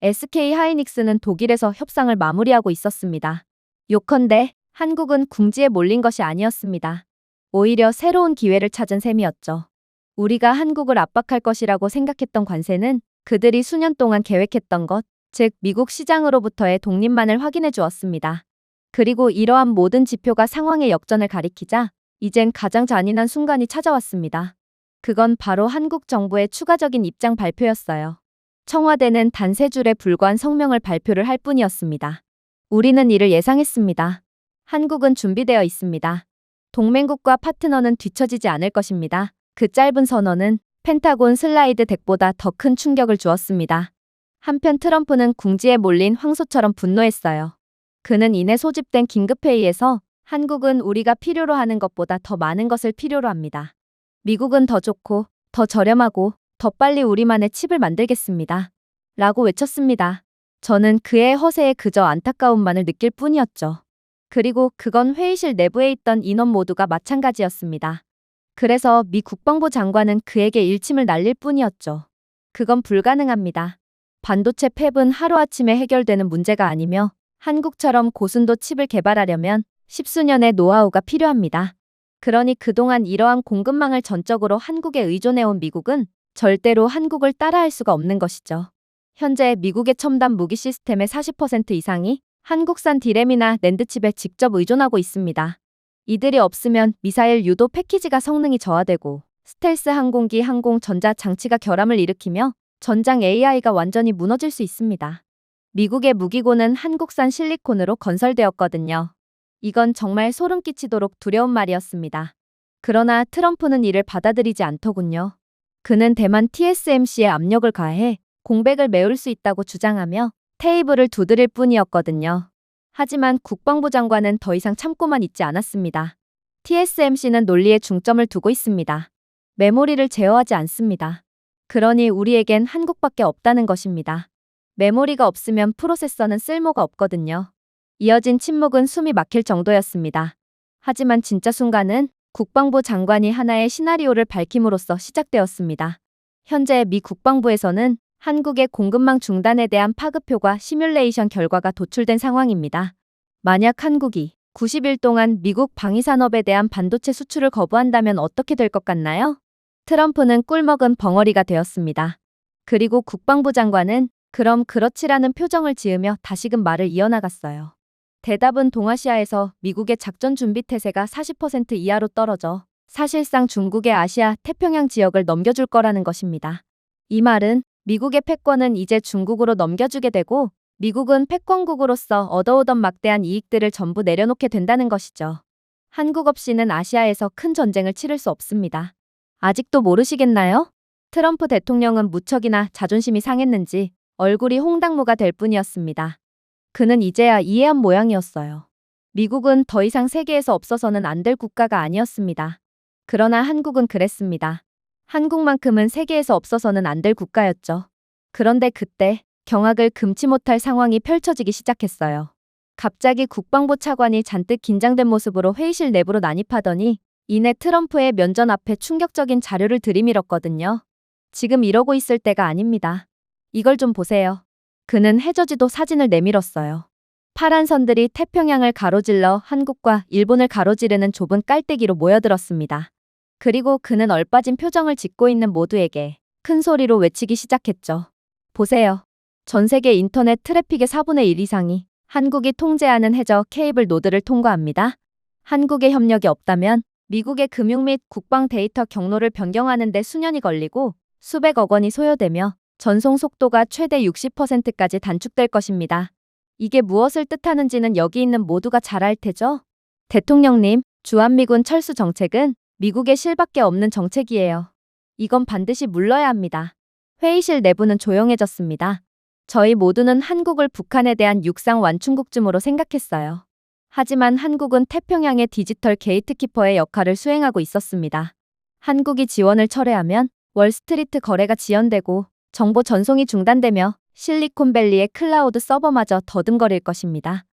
SK 하이닉스는 독일에서 협상을 마무리하고 있었습니다. 요컨대 한국은 궁지에 몰린 것이 아니었습니다. 오히려 새로운 기회를 찾은 셈이었죠. 우리가 한국을 압박할 것이라고 생각했던 관세는 그들이 수년 동안 계획했던 것, 즉 미국 시장으로부터의 독립만을 확인해 주었습니다. 그리고 이러한 모든 지표가 상황의 역전을 가리키자 이젠 가장 잔인한 순간이 찾아왔습니다. 그건 바로 한국 정부의 추가적인 입장 발표였어요. 청와대는 단 3줄에 불과한 성명을 발표를 할 뿐이었습니다. 우리는 이를 예상했습니다. 한국은 준비되어 있습니다. 동맹국과 파트너는 뒤처지지 않을 것입니다. 그 짧은 선언은 펜타곤 슬라이드 덱보다 더 큰 충격을 주었습니다. 한편 트럼프는 궁지에 몰린 황소처럼 분노했어요. 그는 이내 소집된 긴급회의에서 한국은 우리가 필요로 하는 것보다 더 많은 것을 필요로 합니다. 미국은 더 좋고 더 저렴하고 더 빨리 우리만의 칩을 만들겠습니다. 라고 외쳤습니다. 저는 그의 허세에 그저 안타까움만을 느낄 뿐이었죠. 그리고 그건 회의실 내부에 있던 인원 모두가 마찬가지였습니다. 그래서 미 국방부 장관은 그에게 일침을 날릴 뿐이었죠. 그건 불가능합니다. 반도체 팹은 하루아침에 해결되는 문제가 아니며 한국처럼 고순도 칩을 개발하려면 십수년의 노하우가 필요합니다. 그러니 그동안 이러한 공급망을 전적으로 한국에 의존해온 미국은 절대로 한국을 따라할 수가 없는 것이죠. 현재 미국의 첨단 무기 시스템의 40% 이상이 한국산 디램이나 낸드칩에 직접 의존하고 있습니다. 이들이 없으면 미사일 유도 패키지가 성능이 저하되고 스텔스 항공기 항공 전자 장치가 결함을 일으키며 전장 AI가 완전히 무너질 수 있습니다. 미국의 무기고는 한국산 실리콘으로 건설되었거든요. 이건 정말 소름 끼치도록 두려운 말이었습니다. 그러나 트럼프는 이를 받아들이지 않더군요. 그는 대만 TSMC에 압력을 가해 공백을 메울 수 있다고 주장하며 테이블을 두드릴 뿐이었거든요. 하지만 국방부 장관은 더 이상 참고만 있지 않았습니다. TSMC는 논리에 중점을 두고 있습니다. 메모리를 제어하지 않습니다. 그러니 우리에겐 한국밖에 없다는 것입니다. 메모리가 없으면 프로세서는 쓸모가 없거든요. 이어진 침묵은 숨이 막힐 정도였습니다. 하지만 진짜 순간은 국방부 장관이 하나의 시나리오를 밝힘으로써 시작되었습니다. 현재 미 국방부에서는 한국의 공급망 중단에 대한 파급효과 시뮬레이션 결과가 도출된 상황입니다. 만약 한국이 90일 동안 미국 방위산업에 대한 반도체 수출을 거부한다면 어떻게 될 것 같나요? 트럼프는 꿀먹은 벙어리가 되었습니다. 그리고 국방부 장관은 그럼 그렇지라는 표정을 지으며 다시금 말을 이어나갔어요. 대답은 동아시아에서 미국의 작전 준비 태세가 40% 이하로 떨어져 사실상 중국의 아시아 태평양 지역을 넘겨줄 거라는 것입니다. 이 말은 미국의 패권은 이제 중국으로 넘겨주게 되고 미국은 패권국으로서 얻어오던 막대한 이익들을 전부 내려놓게 된다는 것이죠. 한국 없이는 아시아에서 큰 전쟁을 치를 수 없습니다. 아직도 모르시겠나요? 트럼프 대통령은 무척이나 자존심이 상했는지 얼굴이 홍당무가 될 뿐이었습니다. 그는 이제야 이해한 모양이었어요. 미국은 더 이상 세계에서 없어서는 안 될 국가가 아니었습니다. 그러나 한국은 그랬습니다. 한국만큼은 세계에서 없어서는 안 될 국가였죠. 그런데 그때 경악을 금치 못할 상황이 펼쳐지기 시작했어요. 갑자기 국방부 차관이 잔뜩 긴장된 모습으로 회의실 내부로 난입하더니 이내 트럼프의 면전 앞에 충격적인 자료를 들이밀었거든요. 지금 이러고 있을 때가 아닙니다. 이걸 좀 보세요. 그는 해저지도 사진을 내밀었어요. 파란 선들이 태평양을 가로질러 한국과 일본을 가로지르는 좁은 깔때기로 모여들었습니다. 그리고 그는 얼빠진 표정을 짓고 있는 모두에게 큰 소리로 외치기 시작했죠. 보세요. 전 세계 인터넷 트래픽의 4분의 1 이상이 한국이 통제하는 해저 케이블 노드를 통과합니다. 한국의 협력이 없다면 미국의 금융 및 국방 데이터 경로를 변경하는 데 수년이 걸리고 수백억 원이 소요되며 전송 속도가 최대 60%까지 단축될 것입니다. 이게 무엇을 뜻하는지는 여기 있는 모두가 잘 알 테죠? 대통령님, 주한미군 철수 정책은 미국의 실밖에 없는 정책이에요. 이건 반드시 물러야 합니다. 회의실 내부는 조용해졌습니다. 저희 모두는 한국을 북한에 대한 육상 완충국쯤으로 생각했어요. 하지만 한국은 태평양의 디지털 게이트키퍼의 역할을 수행하고 있었습니다. 한국이 지원을 철회하면 월스트리트 거래가 지연되고 정보 전송이 중단되며 실리콘밸리의 클라우드 서버마저 더듬거릴 것입니다.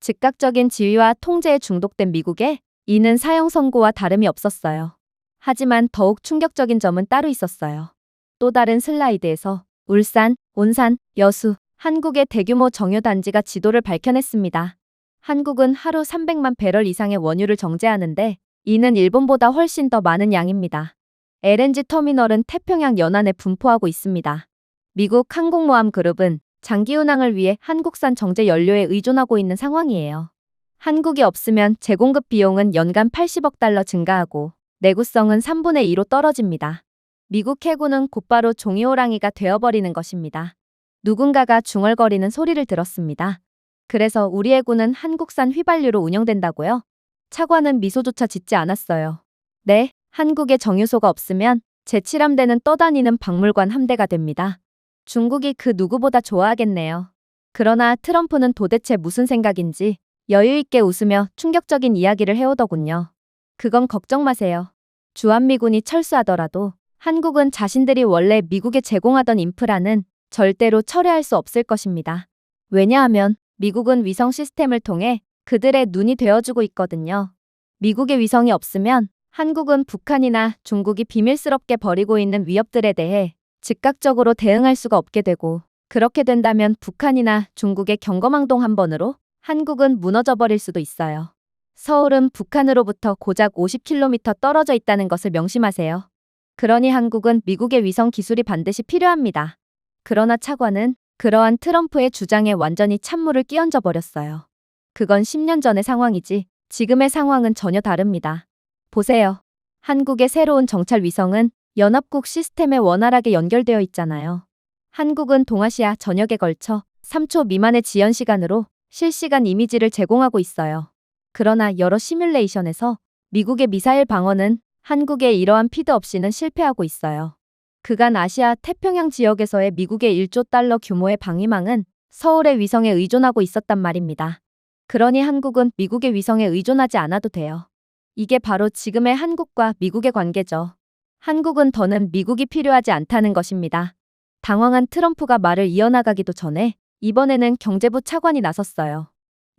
즉각적인 지위와 통제에 중독된 미국에 이는 사형 선고와 다름이 없었어요. 하지만 더욱 충격적인 점은 따로 있었어요. 또 다른 슬라이드에서 울산, 온산, 여수, 한국의 대규모 정유단지가 지도를 밝혀냈습니다. 한국은 하루 300만 배럴 이상의 원유를 정제하는데 이는 일본보다 훨씬 더 많은 양입니다. LNG 터미널은 태평양 연안에 분포하고 있습니다. 미국 항공모함 그룹은 장기 운항을 위해 한국산 정제 연료에 의존하고 있는 상황이에요. 한국이 없으면 재공급 비용은 연간 80억 달러 증가하고 내구성은 3분의 2로 떨어집니다. 미국 해군은 곧바로 종이호랑이가 되어버리는 것입니다. 누군가가 중얼거리는 소리를 들었습니다. 그래서 우리 해군은 한국산 휘발유로 운영된다고요? 차관은 미소조차 짓지 않았어요. 네, 한국에 정유소가 없으면 제7함대는 떠다니는 박물관 함대가 됩니다. 중국이 그 누구보다 좋아하겠네요. 그러나 트럼프는 도대체 무슨 생각인지 여유있게 웃으며 충격적인 이야기를 해오더군요. 그건 걱정 마세요. 주한미군이 철수하더라도 한국은 자신들이 원래 미국에 제공하던 인프라는 절대로 철회할 수 없을 것입니다. 왜냐하면 미국은 위성 시스템을 통해 그들의 눈이 되어주고 있거든요. 미국의 위성이 없으면 한국은 북한이나 중국이 비밀스럽게 벌이고 있는 위협들에 대해 즉각적으로 대응할 수가 없게 되고 그렇게 된다면 북한이나 중국의 경거망동 한 번으로 한국은 무너져 버릴 수도 있어요. 서울은 북한으로부터 고작 50km 떨어져 있다는 것을 명심하세요. 그러니 한국은 미국의 위성 기술이 반드시 필요합니다. 그러나 차관은 그러한 트럼프의 주장에 완전히 찬물을 끼얹어 버렸어요. 그건 10년 전의 상황이지 지금의 상황은 전혀 다릅니다. 보세요. 한국의 새로운 정찰 위성은 연합국 시스템에 원활하게 연결되어 있잖아요. 한국은 동아시아 전역에 걸쳐 3초 미만의 지연 시간으로 실시간 이미지를 제공하고 있어요. 그러나 여러 시뮬레이션에서 미국의 미사일 방어는 한국의 이러한 피드 없이는 실패하고 있어요. 그간 아시아 태평양 지역에서의 미국의 1조 달러 규모의 방위망은 서울의 위성에 의존하고 있었단 말입니다. 그러니 한국은 미국의 위성에 의존하지 않아도 돼요. 이게 바로 지금의 한국과 미국의 관계죠. 한국은 더는 미국이 필요하지 않다는 것입니다. 당황한 트럼프가 말을 이어나가기도 전에 이번에는 경제부 차관이 나섰어요.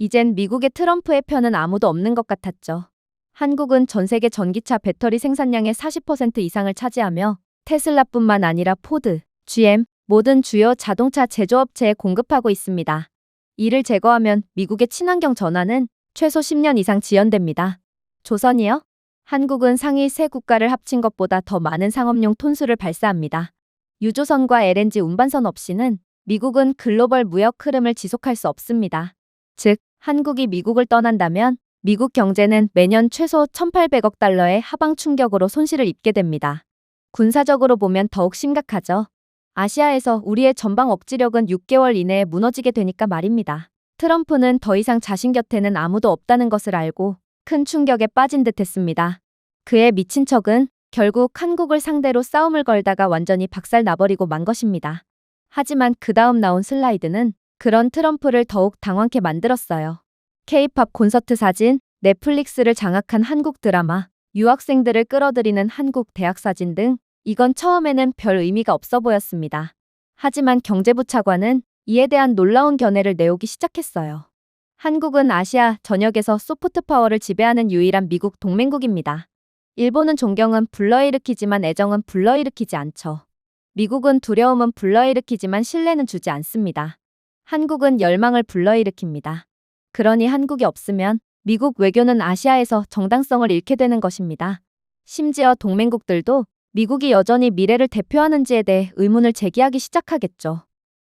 이젠 미국의 트럼프의 편은 아무도 없는 것 같았죠. 한국은 전 세계 전기차 배터리 생산량의 40% 이상을 차지하며 테슬라뿐만 아니라 포드, GM, 모든 주요 자동차 제조업체에 공급하고 있습니다. 이를 제거하면 미국의 친환경 전환은 최소 10년 이상 지연됩니다. 조선이요? 한국은 상위 세 국가를 합친 것보다 더 많은 상업용 톤수를 발사합니다. 유조선과 LNG 운반선 없이는 미국은 글로벌 무역 흐름을 지속할 수 없습니다. 즉, 한국이 미국을 떠난다면 미국 경제는 매년 최소 1,800억 달러의 하방 충격으로 손실을 입게 됩니다. 군사적으로 보면 더욱 심각하죠. 아시아에서 우리의 전방 억지력은 6개월 이내에 무너지게 되니까 말입니다. 트럼프는 더 이상 자신 곁에는 아무도 없다는 것을 알고 큰 충격에 빠진 듯했습니다. 그의 미친 척은 결국 한국을 상대로 싸움을 걸다가 완전히 박살 나버리고 만 것입니다. 하지만 그 다음 나온 슬라이드는 그런 트럼프를 더욱 당황케 만들었어요. K-팝 콘서트 사진, 넷플릭스를 장악한 한국 드라마, 유학생들을 끌어들이는 한국 대학 사진 등 이건 처음에는 별 의미가 없어 보였습니다. 하지만 경제부 차관은 이에 대한 놀라운 견해를 내오기 시작했어요. 한국은 아시아 전역에서 소프트 파워를 지배하는 유일한 미국 동맹국입니다. 일본은 존경은 불러일으키지만 애정은 불러일으키지 않죠. 미국은 두려움은 불러일으키지만 신뢰는 주지 않습니다. 한국은 열망을 불러일으킵니다. 그러니 한국이 없으면 미국 외교는 아시아에서 정당성을 잃게 되는 것입니다. 심지어 동맹국들도 미국이 여전히 미래를 대표하는지에 대해 의문을 제기하기 시작하겠죠.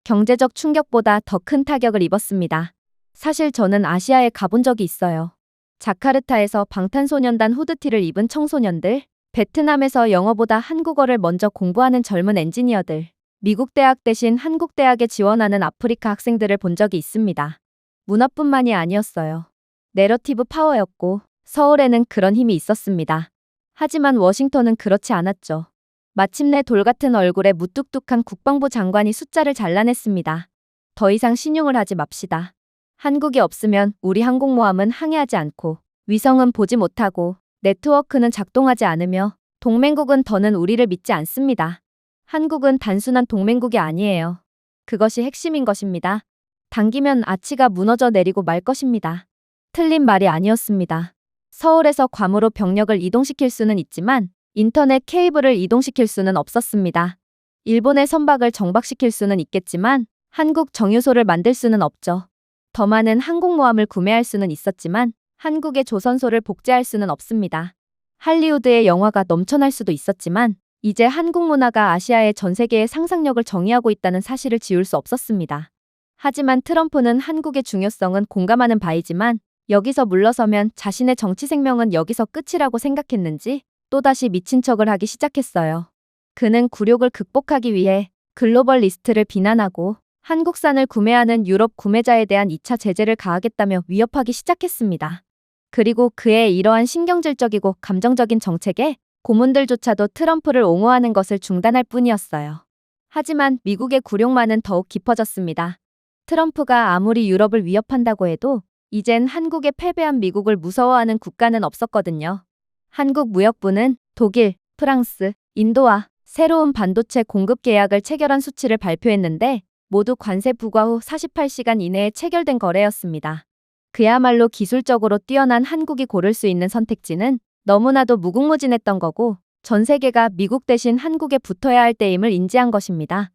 경제적 충격보다 더 큰 타격을 입었습니다. 사실 저는 아시아에 가본 적이 있어요. 자카르타에서 방탄소년단 후드티를 입은 청소년들, 베트남에서 영어보다 한국어를 먼저 공부하는 젊은 엔지니어들, 미국 대학 대신 한국 대학에 지원하는 아프리카 학생들을 본 적이 있습니다. 문화뿐만이 아니었어요. 내러티브 파워였고 서울에는 그런 힘이 있었습니다. 하지만 워싱턴은 그렇지 않았죠. 마침내 돌 같은 얼굴에 무뚝뚝한 국방부 장관이 숫자를 잘라냈습니다. 더 이상 신용을 하지 맙시다. 한국이 없으면 우리 항공모함은 항해하지 않고 위성은 보지 못하고 네트워크는 작동하지 않으며 동맹국은 더는 우리를 믿지 않습니다. 한국은 단순한 동맹국이 아니에요. 그것이 핵심인 것입니다. 당기면 아치가 무너져 내리고 말 것입니다. 틀린 말이 아니었습니다. 서울에서 괌으로 병력을 이동시킬 수는 있지만 인터넷 케이블을 이동시킬 수는 없었습니다. 일본의 선박을 정박시킬 수는 있겠지만 한국 정유소를 만들 수는 없죠. 더 많은 항공모함을 구매할 수는 있었지만 한국의 조선소를 복제할 수는 없습니다. 할리우드의 영화가 넘쳐날 수도 있었지만 이제 한국 문화가 아시아의 전 세계의 상상력을 정의하고 있다는 사실을 지울 수 없었습니다. 하지만 트럼프는 한국의 중요성은 공감하는 바이지만 여기서 물러서면 자신의 정치 생명은 여기서 끝이라고 생각했는지 또다시 미친 척을 하기 시작했어요. 그는 굴욕을 극복하기 위해 글로벌 리스트를 비난하고 한국산을 구매하는 유럽 구매자에 대한 2차 제재를 가하겠다며 위협하기 시작했습니다. 그리고 그의 이러한 신경질적이고 감정적인 정책에 고문들조차도 트럼프를 옹호하는 것을 중단할 뿐이었어요. 하지만 미국의 굴욕만은 더욱 깊어졌습니다. 트럼프가 아무리 유럽을 위협한다고 해도 이젠 한국에 패배한 미국을 무서워하는 국가는 없었거든요. 한국무역부는 독일, 프랑스, 인도와 새로운 반도체 공급 계약을 체결한 수치를 발표했는데 모두 관세 부과 후 48시간 이내에 체결된 거래였습니다. 그야말로 기술적으로 뛰어난 한국이 고를 수 있는 선택지는 너무나도 무궁무진했던 거고 전 세계가 미국 대신 한국에 붙어야 할 때임을 인지한 것입니다.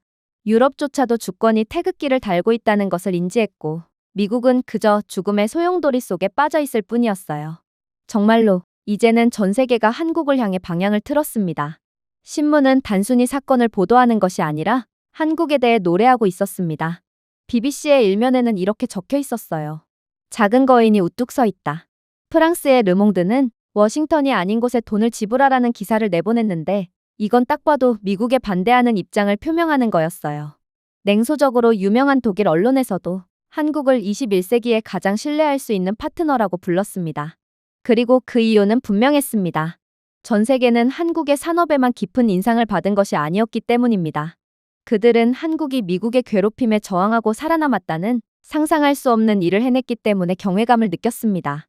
유럽조차도 주권이 태극기를 달고 있다는 것을 인지했고 미국은 그저 죽음의 소용돌이 속에 빠져 있을 뿐이었어요. 정말로 이제는 전 세계가 한국을 향해 방향을 틀었습니다. 신문은 단순히 사건을 보도하는 것이 아니라 한국에 대해 노래하고 있었습니다. BBC의 일면에는 이렇게 적혀 있었어요. 작은 거인이 우뚝 서 있다. 프랑스의 르몽드는 워싱턴이 아닌 곳에 돈을 지불하라는 기사를 내보냈는데 이건 딱 봐도 미국에 반대하는 입장을 표명하는 거였어요. 냉소적으로 유명한 독일 언론에서도 한국을 21세기에 가장 신뢰할 수 있는 파트너라고 불렀습니다. 그리고 그 이유는 분명했습니다. 전 세계는 한국의 산업에만 깊은 인상을 받은 것이 아니었기 때문입니다. 그들은 한국이 미국의 괴롭힘에 저항하고 살아남았다는 상상할 수 없는 일을 해냈기 때문에 경외감을 느꼈습니다.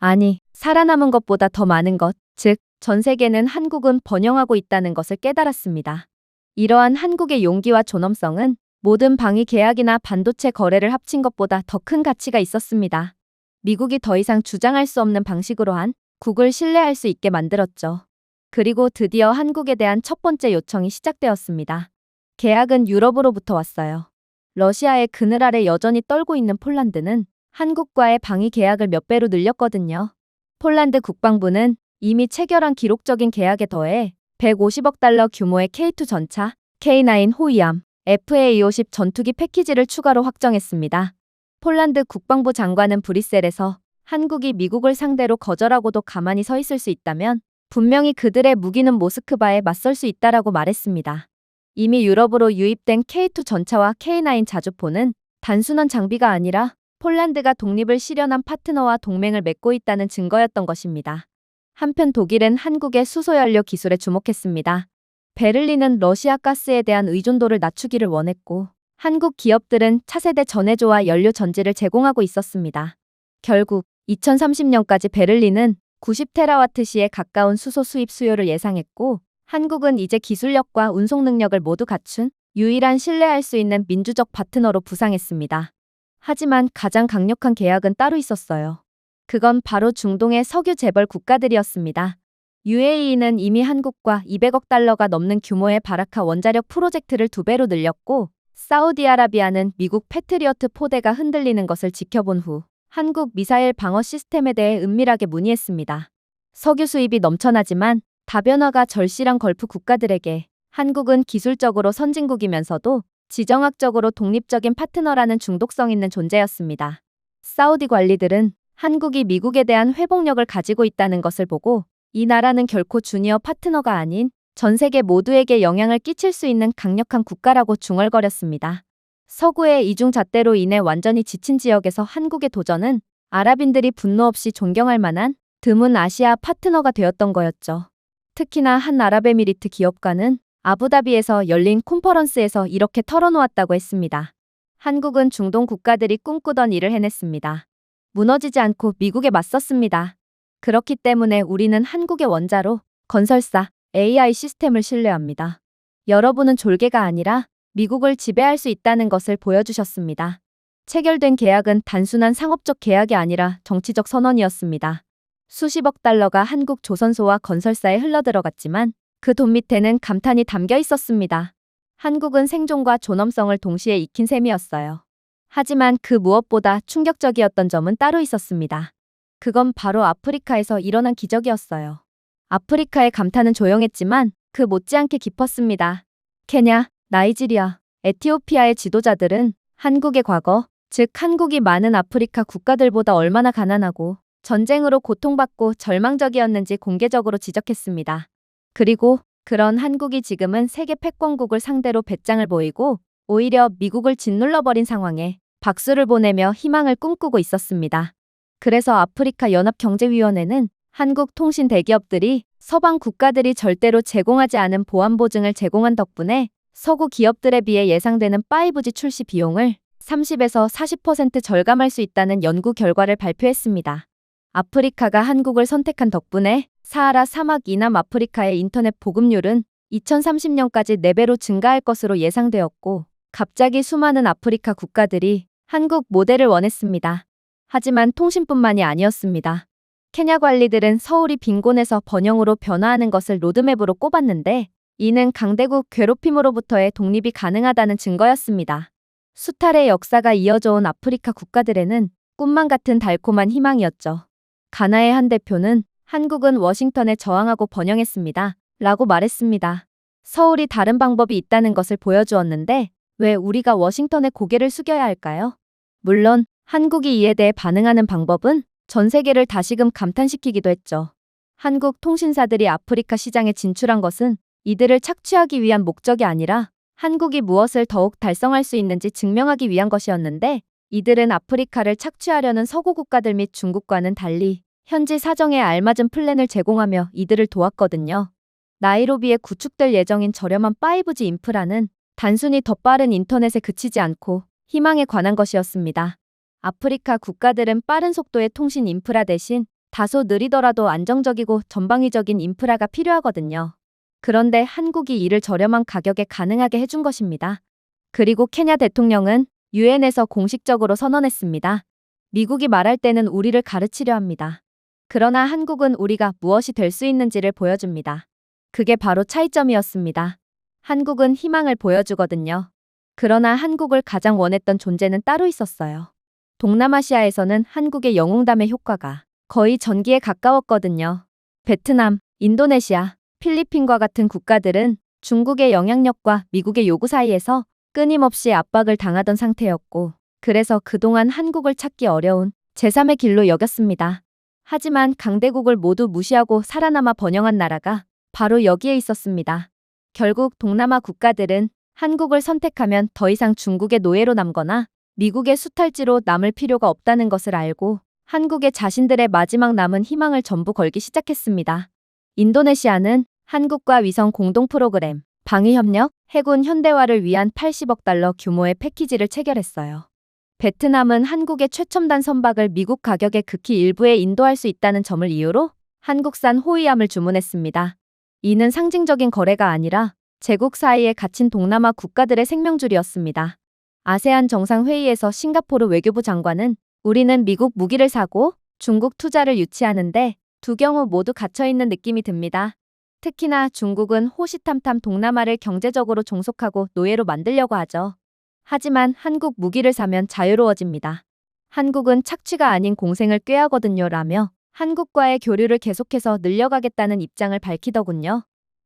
아니, 살아남은 것보다 더 많은 것, 즉, 전 세계는 한국은 번영하고 있다는 것을 깨달았습니다. 이러한 한국의 용기와 존엄성은 모든 방위 계약이나 반도체 거래를 합친 것보다 더 큰 가치가 있었습니다. 미국이 더 이상 주장할 수 없는 방식으로 한국을 신뢰할 수 있게 만들었죠. 그리고 드디어 한국에 대한 첫 번째 요청이 시작되었습니다. 계약은 유럽으로부터 왔어요. 러시아의 그늘 아래 여전히 떨고 있는 폴란드는 한국과의 방위 계약을 몇 배로 늘렸거든요. 폴란드 국방부는 이미 체결한 기록적인 계약에 더해 150억 달러 규모의 K2 전차, K9 호위함, FA-250 전투기 패키지를 추가로 확정했습니다. 폴란드 국방부 장관은 브뤼셀에서 한국이 미국을 상대로 거절하고도 가만히 서 있을 수 있다면 분명히 그들의 무기는 모스크바에 맞설 수 있다라고 말했습니다. 이미 유럽으로 유입된 K2 전차와 K9 자주포는 단순한 장비가 아니라 폴란드가 독립을 실현한 파트너와 동맹을 맺고 있다는 증거였던 것입니다. 한편 독일은 한국의 수소연료 기술에 주목했습니다. 베를린은 러시아 가스에 대한 의존도를 낮추기를 원했고 한국 기업들은 차세대 전해조와 연료 전지를 제공하고 있었습니다. 결국 2030년까지 베를린은 90테라와트시에 가까운 수소 수입 수요를 예상했고 한국은 이제 기술력과 운송 능력을 모두 갖춘 유일한 신뢰할 수 있는 민주적 파트너로 부상했습니다. 하지만 가장 강력한 계약은 따로 있었어요. 그건 바로 중동의 석유 재벌 국가들이었습니다. UAE는 이미 한국과 200억 달러가 넘는 규모의 바라카 원자력 프로젝트를 2배로 늘렸고 사우디아라비아는 미국 패트리어트 포대가 흔들리는 것을 지켜본 후 한국 미사일 방어 시스템에 대해 은밀하게 문의했습니다. 석유 수입이 넘쳐나지만 다변화가 절실한 걸프 국가들에게 한국은 기술적으로 선진국이면서도 지정학적으로 독립적인 파트너라는 중독성 있는 존재였습니다. 사우디 관리들은 한국이 미국에 대한 회복력을 가지고 있다는 것을 보고 이 나라는 결코 주니어 파트너가 아닌 전 세계 모두에게 영향을 끼칠 수 있는 강력한 국가라고 중얼거렸습니다. 서구의 이중잣대로 인해 완전히 지친 지역에서 한국의 도전은 아랍인들이 분노 없이 존경할 만한 드문 아시아 파트너가 되었던 거였죠. 특히나 한 아랍에미리트 기업가는 아부다비에서 열린 콘퍼런스에서 이렇게 털어놓았다고 했습니다. 한국은 중동 국가들이 꿈꾸던 일을 해냈습니다. 무너지지 않고 미국에 맞섰습니다. 그렇기 때문에 우리는 한국의 원자로, 건설사, AI 시스템을 신뢰합니다. 여러분은 졸개가 아니라 미국을 지배할 수 있다는 것을 보여주셨습니다. 체결된 계약은 단순한 상업적 계약이 아니라 정치적 선언이었습니다. 수십억 달러가 한국 조선소와 건설사에 흘러들어갔지만 그 돈 밑에는 감탄이 담겨 있었습니다. 한국은 생존과 존엄성을 동시에 익힌 셈이었어요. 하지만 그 무엇보다 충격적이었던 점은 따로 있었습니다. 그건 바로 아프리카에서 일어난 기적이었어요. 아프리카의 감탄은 조용했지만 그 못지않게 깊었습니다. 케냐, 나이지리아, 에티오피아의 지도자들은 한국의 과거, 즉 한국이 많은 아프리카 국가들보다 얼마나 가난하고 전쟁으로 고통받고 절망적이었는지 공개적으로 지적했습니다. 그리고 그런 한국이 지금은 세계 패권국을 상대로 배짱을 보이고 오히려 미국을 짓눌러버린 상황에 박수를 보내며 희망을 꿈꾸고 있었습니다. 그래서 아프리카 연합경제위원회는 한국 통신 대기업들이 서방 국가들이 절대로 제공하지 않은 보안 보증을 제공한 덕분에 서구 기업들에 비해 예상되는 5G 출시 비용을 30에서 40% 절감할 수 있다는 연구 결과를 발표했습니다. 아프리카가 한국을 선택한 덕분에 사하라 사막 이남 아프리카의 인터넷 보급률은 2030년까지 4배로 증가할 것으로 예상되었고 갑자기 수많은 아프리카 국가들이 한국 모델을 원했습니다. 하지만 통신뿐만이 아니었습니다. 케냐 관리들은 서울이 빈곤에서 번영으로 변화하는 것을 로드맵으로 꼽았는데 이는 강대국 괴롭힘으로부터의 독립이 가능하다는 증거였습니다. 수탈의 역사가 이어져 온 아프리카 국가들에는 꿈만 같은 달콤한 희망이었죠. 가나의 한 대표는 한국은 워싱턴에 저항하고 번영했습니다. 라고 말했습니다. 서울이 다른 방법이 있다는 것을 보여주었는데 왜 우리가 워싱턴에 고개를 숙여야 할까요? 물론 한국이 이에 대해 반응하는 방법은 전 세계를 다시금 감탄시키기도 했죠. 한국 통신사들이 아프리카 시장에 진출한 것은 이들을 착취하기 위한 목적이 아니라 한국이 무엇을 더욱 달성할 수 있는지 증명하기 위한 것이었는데 이들은 아프리카를 착취하려는 서구 국가들 및 중국과는 달리 현지 사정에 알맞은 플랜을 제공하며 이들을 도왔거든요. 나이로비에 구축될 예정인 저렴한 5G 인프라는 단순히 더 빠른 인터넷에 그치지 않고 희망에 관한 것이었습니다. 아프리카 국가들은 빠른 속도의 통신 인프라 대신 다소 느리더라도 안정적이고 전방위적인 인프라가 필요하거든요. 그런데 한국이 이를 저렴한 가격에 가능하게 해준 것입니다. 그리고 케냐 대통령은 유엔에서 공식적으로 선언했습니다. 미국이 말할 때는 우리를 가르치려 합니다. 그러나 한국은 우리가 무엇이 될 수 있는지를 보여줍니다. 그게 바로 차이점이었습니다. 한국은 희망을 보여주거든요. 그러나 한국을 가장 원했던 존재는 따로 있었어요. 동남아시아에서는 한국의 영웅담의 효과가 거의 전기에 가까웠거든요. 베트남, 인도네시아, 필리핀과 같은 국가들은 중국의 영향력과 미국의 요구 사이에서 끊임없이 압박을 당하던 상태였고, 그래서 그동안 한국을 찾기 어려운 제3의 길로 여겼습니다. 하지만 강대국을 모두 무시하고 살아남아 번영한 나라가 바로 여기에 있었습니다. 결국 동남아 국가들은 한국을 선택하면 더 이상 중국의 노예로 남거나 미국의 수탈지로 남을 필요가 없다는 것을 알고 한국에 자신들의 마지막 남은 희망을 전부 걸기 시작했습니다. 인도네시아는 한국과 위성 공동 프로그램, 방위협력, 해군 현대화를 위한 80억 달러 규모의 패키지를 체결했어요. 베트남은 한국의 최첨단 선박을 미국 가격의 극히 일부에 인도할 수 있다는 점을 이유로 한국산 호위함을 주문했습니다. 이는 상징적인 거래가 아니라 제국 사이에 갇힌 동남아 국가들의 생명줄이었습니다. 아세안 정상회의에서 싱가포르 외교부 장관은 우리는 미국 무기를 사고 중국 투자를 유치하는데 두 경우 모두 갇혀있는 느낌이 듭니다. 특히나 중국은 호시탐탐 동남아를 경제적으로 종속하고 노예로 만들려고 하죠. 하지만 한국 무기를 사면 자유로워집니다. 한국은 착취가 아닌 공생을 꾀하거든요 라며 한국과의 교류를 계속해서 늘려가겠다는 입장을 밝히더군요.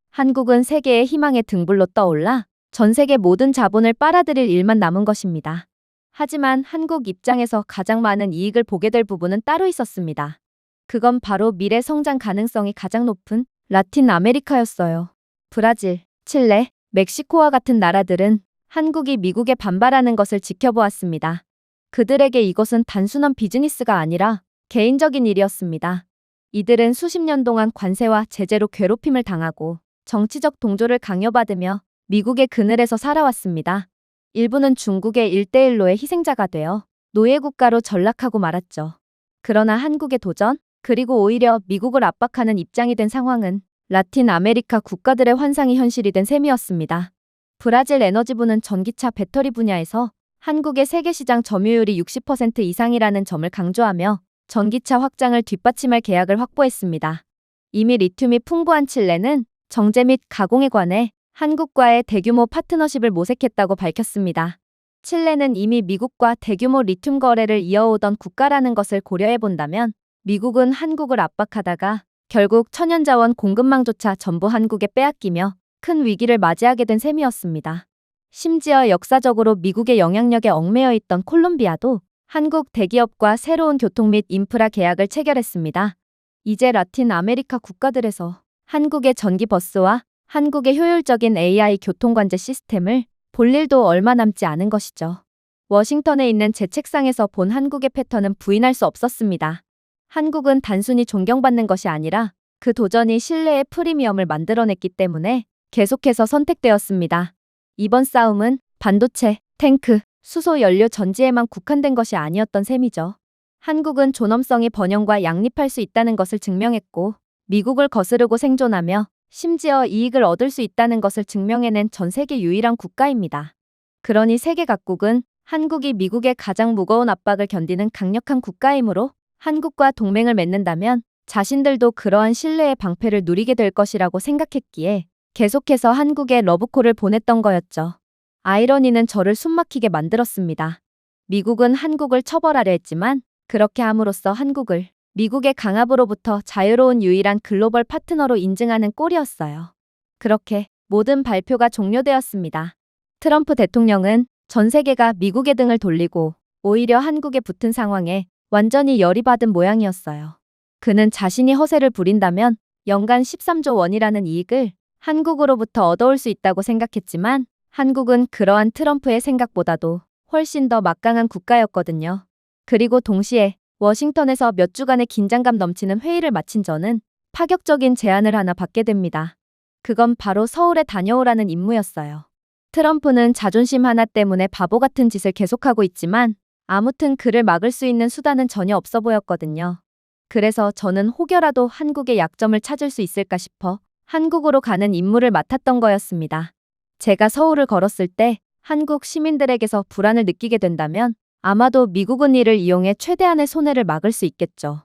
한국은 세계의 희망의 등불로 떠올라 전 세계 모든 자본을 빨아들일 일만 남은 것입니다. 하지만 한국 입장에서 가장 많은 이익을 보게 될 부분은 따로 있었습니다. 그건 바로 미래 성장 가능성이 가장 높은 라틴 아메리카였어요. 브라질, 칠레, 멕시코와 같은 나라들은 한국이 미국에 반발하는 것을 지켜보았습니다. 그들에게 이것은 단순한 비즈니스가 아니라 개인적인 일이었습니다. 이들은 수십 년 동안 관세와 제재로 괴롭힘을 당하고 정치적 동조를 강요받으며 미국의 그늘에서 살아왔습니다. 일부는 중국의 일대일로의 희생자가 되어 노예국가로 전락하고 말았죠. 그러나 한국의 도전, 그리고 오히려 미국을 압박하는 입장이 된 상황은 라틴 아메리카 국가들의 환상이 현실이 된 셈이었습니다. 브라질 에너지부는 전기차 배터리 분야에서 한국의 세계시장 점유율이 60% 이상이라는 점을 강조하며 전기차 확장을 뒷받침할 계약을 확보했습니다. 이미 리튬이 풍부한 칠레는 정제 및 가공에 관해 한국과의 대규모 파트너십을 모색했다고 밝혔습니다. 칠레는 이미 미국과 대규모 리튬 거래를 이어오던 국가라는 것을 고려해 본다면 미국은 한국을 압박하다가 결국 천연자원 공급망조차 전부 한국에 빼앗기며 큰 위기를 맞이하게 된 셈이었습니다. 심지어 역사적으로 미국의 영향력에 얽매여 있던 콜롬비아도 한국 대기업과 새로운 교통 및 인프라 계약을 체결했습니다. 이제 라틴 아메리카 국가들에서 한국의 전기버스와 한국의 효율적인 AI 교통관제 시스템을 볼 일도 얼마 남지 않은 것이죠. 워싱턴에 있는 제 책상에서 본 한국의 패턴은 부인할 수 없었습니다. 한국은 단순히 존경받는 것이 아니라 그 도전이 신뢰의 프리미엄을 만들어냈기 때문에 계속해서 선택되었습니다. 이번 싸움은 반도체, 탱크, 수소 연료 전지에만 국한된 것이 아니었던 셈이죠. 한국은 존엄성이 번영과 양립할 수 있다는 것을 증명했고 미국을 거스르고 생존하며 심지어 이익을 얻을 수 있다는 것을 증명해낸 전 세계 유일한 국가입니다. 그러니 세계 각국은 한국이 미국의 가장 무거운 압박을 견디는 강력한 국가이므로 한국과 동맹을 맺는다면 자신들도 그러한 신뢰의 방패를 누리게 될 것이라고 생각했기에 계속해서 한국에 러브콜을 보냈던 거였죠. 아이러니는 저를 숨막히게 만들었습니다. 미국은 한국을 처벌하려 했지만 그렇게 함으로써 한국을 미국의 강압으로부터 자유로운 유일한 글로벌 파트너로 인증하는 꼴이었어요. 그렇게 모든 발표가 종료되었습니다. 트럼프 대통령은 전 세계가 미국의 등을 돌리고 오히려 한국에 붙은 상황에 완전히 열이 받은 모양이었어요. 그는 자신이 허세를 부린다면 연간 13조 원이라는 이익을 한국으로부터 얻어올 수 있다고 생각했지만 한국은 그러한 트럼프의 생각보다도 훨씬 더 막강한 국가였거든요. 그리고 동시에 워싱턴에서 몇 주간의 긴장감 넘치는 회의를 마친 저는 파격적인 제안을 하나 받게 됩니다. 그건 바로 서울에 다녀오라는 임무였어요. 트럼프는 자존심 하나 때문에 바보 같은 짓을 계속하고 있지만 아무튼 그를 막을 수 있는 수단은 전혀 없어 보였거든요. 그래서 저는 혹여라도 한국의 약점을 찾을 수 있을까 싶어 한국으로 가는 임무를 맡았던 거였습니다. 제가 서울을 걸었을 때 한국 시민들에게서 불안을 느끼게 된다면 아마도 미국은 이를 이용해 최대한의 손해를 막을 수 있겠죠.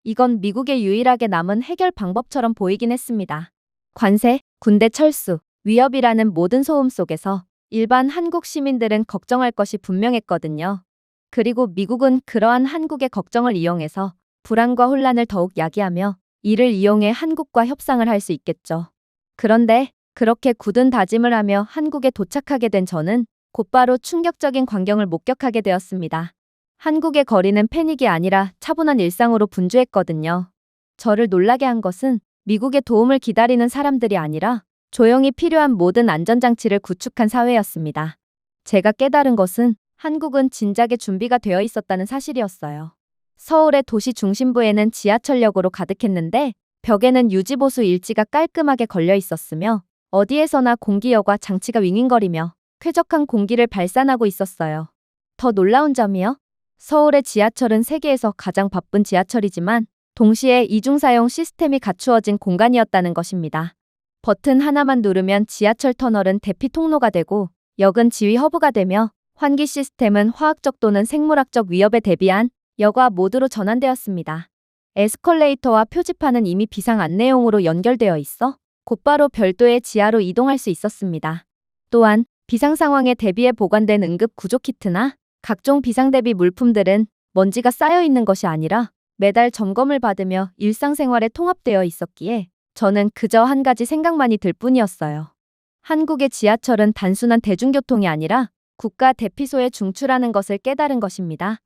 이건 미국의 유일하게 남은 해결 방법처럼 보이긴 했습니다. 관세, 군대 철수, 위협이라는 모든 소음 속에서 일반 한국 시민들은 걱정할 것이 분명했거든요. 그리고 미국은 그러한 한국의 걱정을 이용해서 불안과 혼란을 더욱 야기하며 이를 이용해 한국과 협상을 할 수 있겠죠. 그런데 그렇게 굳은 다짐을 하며 한국에 도착하게 된 저는 곧바로 충격적인 광경을 목격하게 되었습니다. 한국의 거리는 패닉이 아니라 차분한 일상으로 분주했거든요. 저를 놀라게 한 것은 미국의 도움을 기다리는 사람들이 아니라 조용히 필요한 모든 안전장치를 구축한 사회였습니다. 제가 깨달은 것은 한국은 진작에 준비가 되어 있었다는 사실이었어요. 서울의 도시 중심부에는 지하철역으로 가득했는데 벽에는 유지보수 일지가 깔끔하게 걸려 있었으며 어디에서나 공기여과 장치가 윙윙거리며 쾌적한 공기를 발산하고 있었어요. 더 놀라운 점이요. 서울의 지하철은 세계에서 가장 바쁜 지하철이지만 동시에 이중사용 시스템이 갖추어진 공간이었다는 것입니다. 버튼 하나만 누르면 지하철 터널은 대피 통로가 되고 역은 지휘 허브가 되며 환기 시스템은 화학적 또는 생물학적 위협에 대비한 여과 모드로 전환되었습니다. 에스컬레이터와 표지판은 이미 비상 안내용으로 연결되어 있어 곧바로 별도의 지하로 이동할 수 있었습니다. 또한 비상 상황에 대비해 보관된 응급 구조 키트나 각종 비상 대비 물품들은 먼지가 쌓여 있는 것이 아니라 매달 점검을 받으며 일상생활에 통합되어 있었기에 저는 그저 한 가지 생각만이 들 뿐이었어요. 한국의 지하철은 단순한 대중교통이 아니라 국가 대피소에 중추라는 것을 깨달은 것입니다.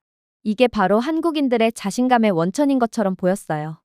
이게 바로 한국인들의 자신감의 원천인 것처럼 보였어요.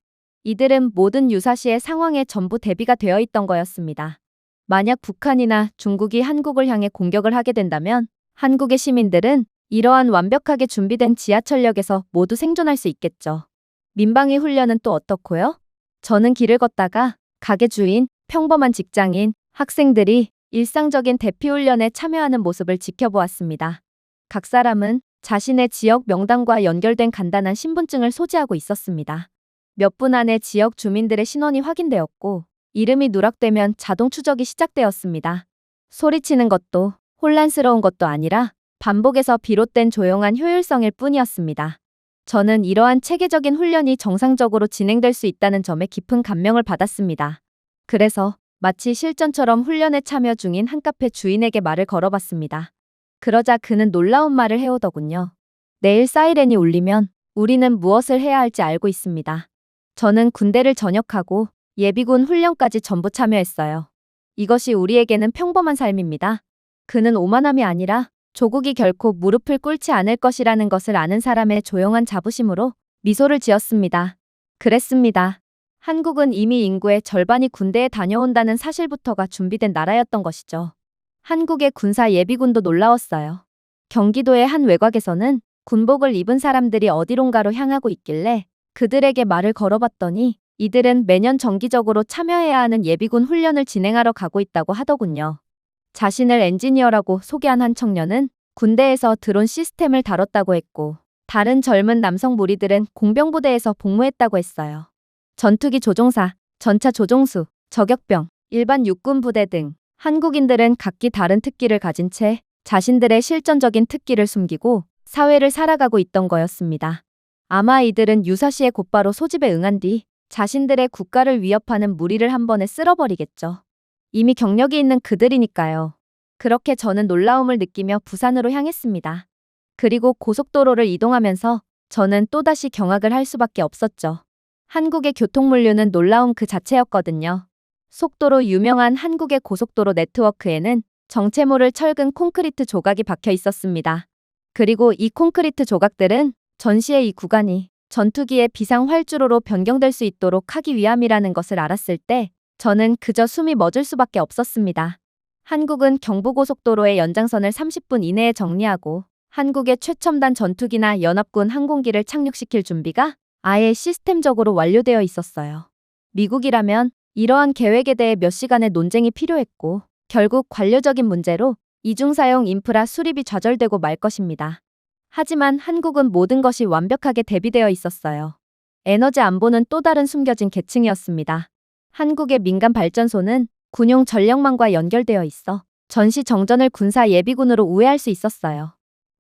이들은 모든 유사시의 상황에 전부 대비가 되어 있던 거였습니다. 만약 북한이나 중국이 한국을 향해 공격을 하게 된다면 한국의 시민들은 이러한 완벽하게 준비된 지하철역에서 모두 생존할 수 있겠죠. 민방위 훈련은 또 어떻고요? 저는 길을 걷다가 가게 주인, 평범한 직장인, 학생들이 일상적인 대피 훈련에 참여하는 모습을 지켜보았습니다. 각 사람은 자신의 지역 명단과 연결된 간단한 신분증을 소지하고 있었습니다. 몇 분 안에 지역 주민들의 신원이 확인되었고 이름이 누락되면 자동 추적이 시작되었습니다. 소리치는 것도 혼란스러운 것도 아니라 반복에서 비롯된 조용한 효율성일 뿐이었습니다. 저는 이러한 체계적인 훈련이 정상적으로 진행될 수 있다는 점에 깊은 감명을 받았습니다. 그래서 마치 실전처럼 훈련에 참여 중인 한 카페 주인에게 말을 걸어봤습니다. 그러자 그는 놀라운 말을 해오더군요. 내일 사이렌이 울리면 우리는 무엇을 해야 할지 알고 있습니다. 저는 군대를 전역하고 예비군 훈련까지 전부 참여했어요. 이것이 우리에게는 평범한 삶입니다. 그는 오만함이 아니라 조국이 결코 무릎을 꿇지 않을 것이라는 것을 아는 사람의 조용한 자부심으로 미소를 지었습니다. 그랬습니다. 한국은 이미 인구의 절반이 군대에 다녀온다는 사실부터가 준비된 나라였던 것이죠. 한국의 군사 예비군도 놀라웠어요. 경기도의 한 외곽에서는 군복을 입은 사람들이 어디론가로 향하고 있길래 그들에게 말을 걸어봤더니 이들은 매년 정기적으로 참여해야 하는 예비군 훈련을 진행하러 가고 있다고 하더군요. 자신을 엔지니어라고 소개한 한 청년은 군대에서 드론 시스템을 다뤘다고 했고 다른 젊은 남성 무리들은 공병부대에서 복무했다고 했어요. 전투기 조종사, 전차 조종수, 저격병, 일반 육군 부대 등 한국인들은 각기 다른 특기를 가진 채 자신들의 실전적인 특기를 숨기고 사회를 살아가고 있던 거였습니다. 아마 이들은 유사시에 곧바로 소집에 응한 뒤 자신들의 국가를 위협하는 무리를 한 번에 쓸어버리겠죠. 이미 경력이 있는 그들이니까요. 그렇게 저는 놀라움을 느끼며 부산으로 향했습니다. 그리고 고속도로를 이동하면서 저는 또다시 경악을 할 수밖에 없었죠. 한국의 교통물류는 놀라움 그 자체였거든요. 속도로 유명한 한국의 고속도로 네트워크에는 정체모를 철근 콘크리트 조각이 박혀 있었습니다. 그리고 이 콘크리트 조각들은 전시에 이 구간이 전투기의 비상 활주로로 변경될 수 있도록 하기 위함이라는 것을 알았을 때 저는 그저 숨이 멎을 수밖에 없었습니다. 한국은 경부고속도로의 연장선을 30분 이내에 정리하고 한국의 최첨단 전투기나 연합군 항공기를 착륙시킬 준비가 아예 시스템적으로 완료되어 있었어요. 미국이라면 이러한 계획에 대해 몇 시간의 논쟁이 필요했고 결국 관료적인 문제로 이중사용 인프라 수립이 좌절되고 말 것입니다. 하지만 한국은 모든 것이 완벽하게 대비되어 있었어요. 에너지 안보는 또 다른 숨겨진 계층이었습니다. 한국의 민간 발전소는 군용 전력망과 연결되어 있어 전시 정전을 군사 예비군으로 우회할 수 있었어요.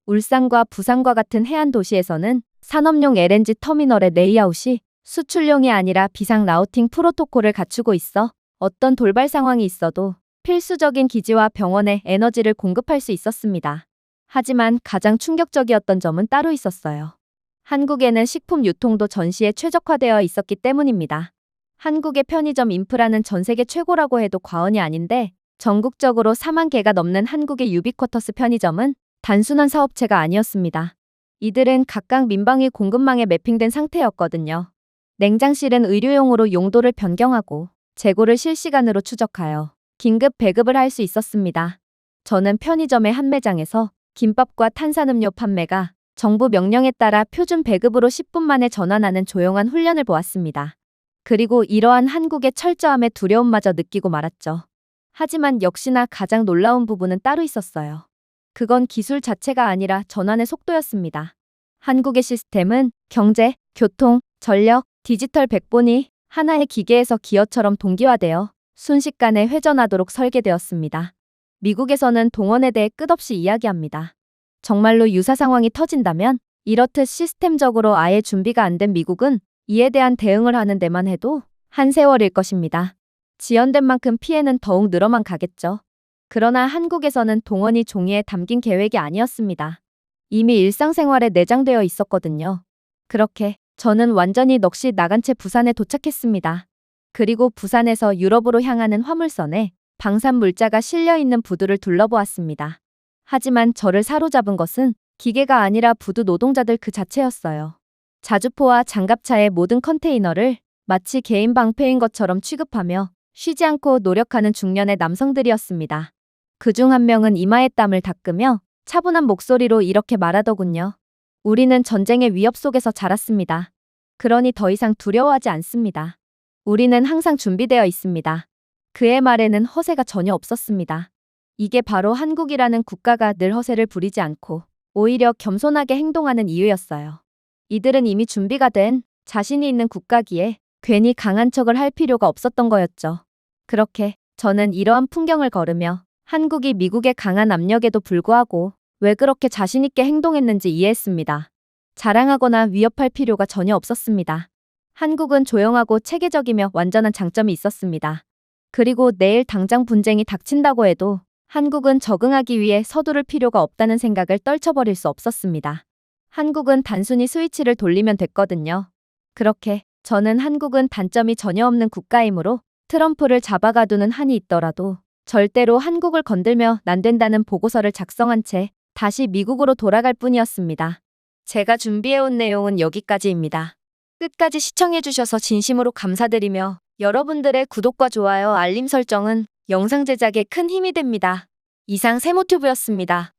울산과 부산과 같은 해안 도시에서는 산업용 LNG 터미널의 레이아웃이 수출용이 아니라 비상 라우팅 프로토콜을 갖추고 있어 어떤 돌발 상황이 있어도 필수적인 기지와 병원에 에너지를 공급할 수 있었습니다. 하지만 가장 충격적이었던 점은 따로 있었어요. 한국에는 식품 유통도 전시에 최적화되어 있었기 때문입니다. 한국의 편의점 인프라는 전 세계 최고라고 해도 과언이 아닌데 전국적으로 4만 개가 넘는 한국의 유비쿼터스 편의점은 단순한 사업체가 아니었습니다. 이들은 각각 민방위 공급망에 매핑된 상태였거든요. 냉장실은 의료용으로 용도를 변경하고 재고를 실시간으로 추적하여 긴급 배급을 할 수 있었습니다. 저는 편의점의 한 매장에서 김밥과 탄산음료 판매가 정부 명령에 따라 표준 배급으로 10분 만에 전환하는 조용한 훈련을 보았습니다. 그리고 이러한 한국의 철저함에 두려움마저 느끼고 말았죠. 하지만 역시나 가장 놀라운 부분은 따로 있었어요. 그건 기술 자체가 아니라 전환의 속도였습니다. 한국의 시스템은 경제, 교통, 전력, 디지털 백본이 하나의 기계에서 기어처럼 동기화되어 순식간에 회전하도록 설계되었습니다. 미국에서는 동원에 대해 끝없이 이야기합니다. 정말로 유사 상황이 터진다면 이렇듯 시스템적으로 아예 준비가 안 된 미국은 이에 대한 대응을 하는 데만 해도 한 세월일 것입니다. 지연된 만큼 피해는 더욱 늘어만 가겠죠. 그러나 한국에서는 동원이 종이에 담긴 계획이 아니었습니다. 이미 일상생활에 내장되어 있었거든요. 그렇게 저는 완전히 넋이 나간 채 부산에 도착했습니다. 그리고 부산에서 유럽으로 향하는 화물선에 방산물자가 실려있는 부두를 둘러보았습니다. 하지만 저를 사로잡은 것은 기계가 아니라 부두 노동자들 그 자체였어요. 자주포와 장갑차의 모든 컨테이너를 마치 개인 방패인 것처럼 취급하며 쉬지 않고 노력하는 중년의 남성들이었습니다. 그중 한 명은 이마에 땀을 닦으며 차분한 목소리로 이렇게 말하더군요. 우리는 전쟁의 위협 속에서 자랐습니다. 그러니 더 이상 두려워하지 않습니다. 우리는 항상 준비되어 있습니다. 그의 말에는 허세가 전혀 없었습니다. 이게 바로 한국이라는 국가가 늘 허세를 부리지 않고 오히려 겸손하게 행동하는 이유였어요. 이들은 이미 준비가 된 자신이 있는 국가기에 괜히 강한 척을 할 필요가 없었던 거였죠. 그렇게 저는 이러한 풍경을 걸으며 한국이 미국의 강한 압력에도 불구하고 왜 그렇게 자신있게 행동했는지 이해했습니다. 자랑하거나 위협할 필요가 전혀 없었습니다. 한국은 조용하고 체계적이며 완전한 장점이 있었습니다. 그리고 내일 당장 분쟁이 닥친다고 해도 한국은 적응하기 위해 서두를 필요가 없다는 생각을 떨쳐버릴 수 없었습니다. 한국은 단순히 스위치를 돌리면 됐거든요. 그렇게 저는 한국은 단점이 전혀 없는 국가이므로 트럼프를 잡아가두는 한이 있더라도 절대로 한국을 건들며 안 된다는 보고서를 작성한 채 다시 미국으로 돌아갈 뿐이었습니다. 제가 준비해온 내용은 여기까지입니다. 끝까지 시청해주셔서 진심으로 감사드리며 여러분들의 구독과 좋아요, 알림 설정은 영상 제작에 큰 힘이 됩니다. 이상 세모튜브였습니다.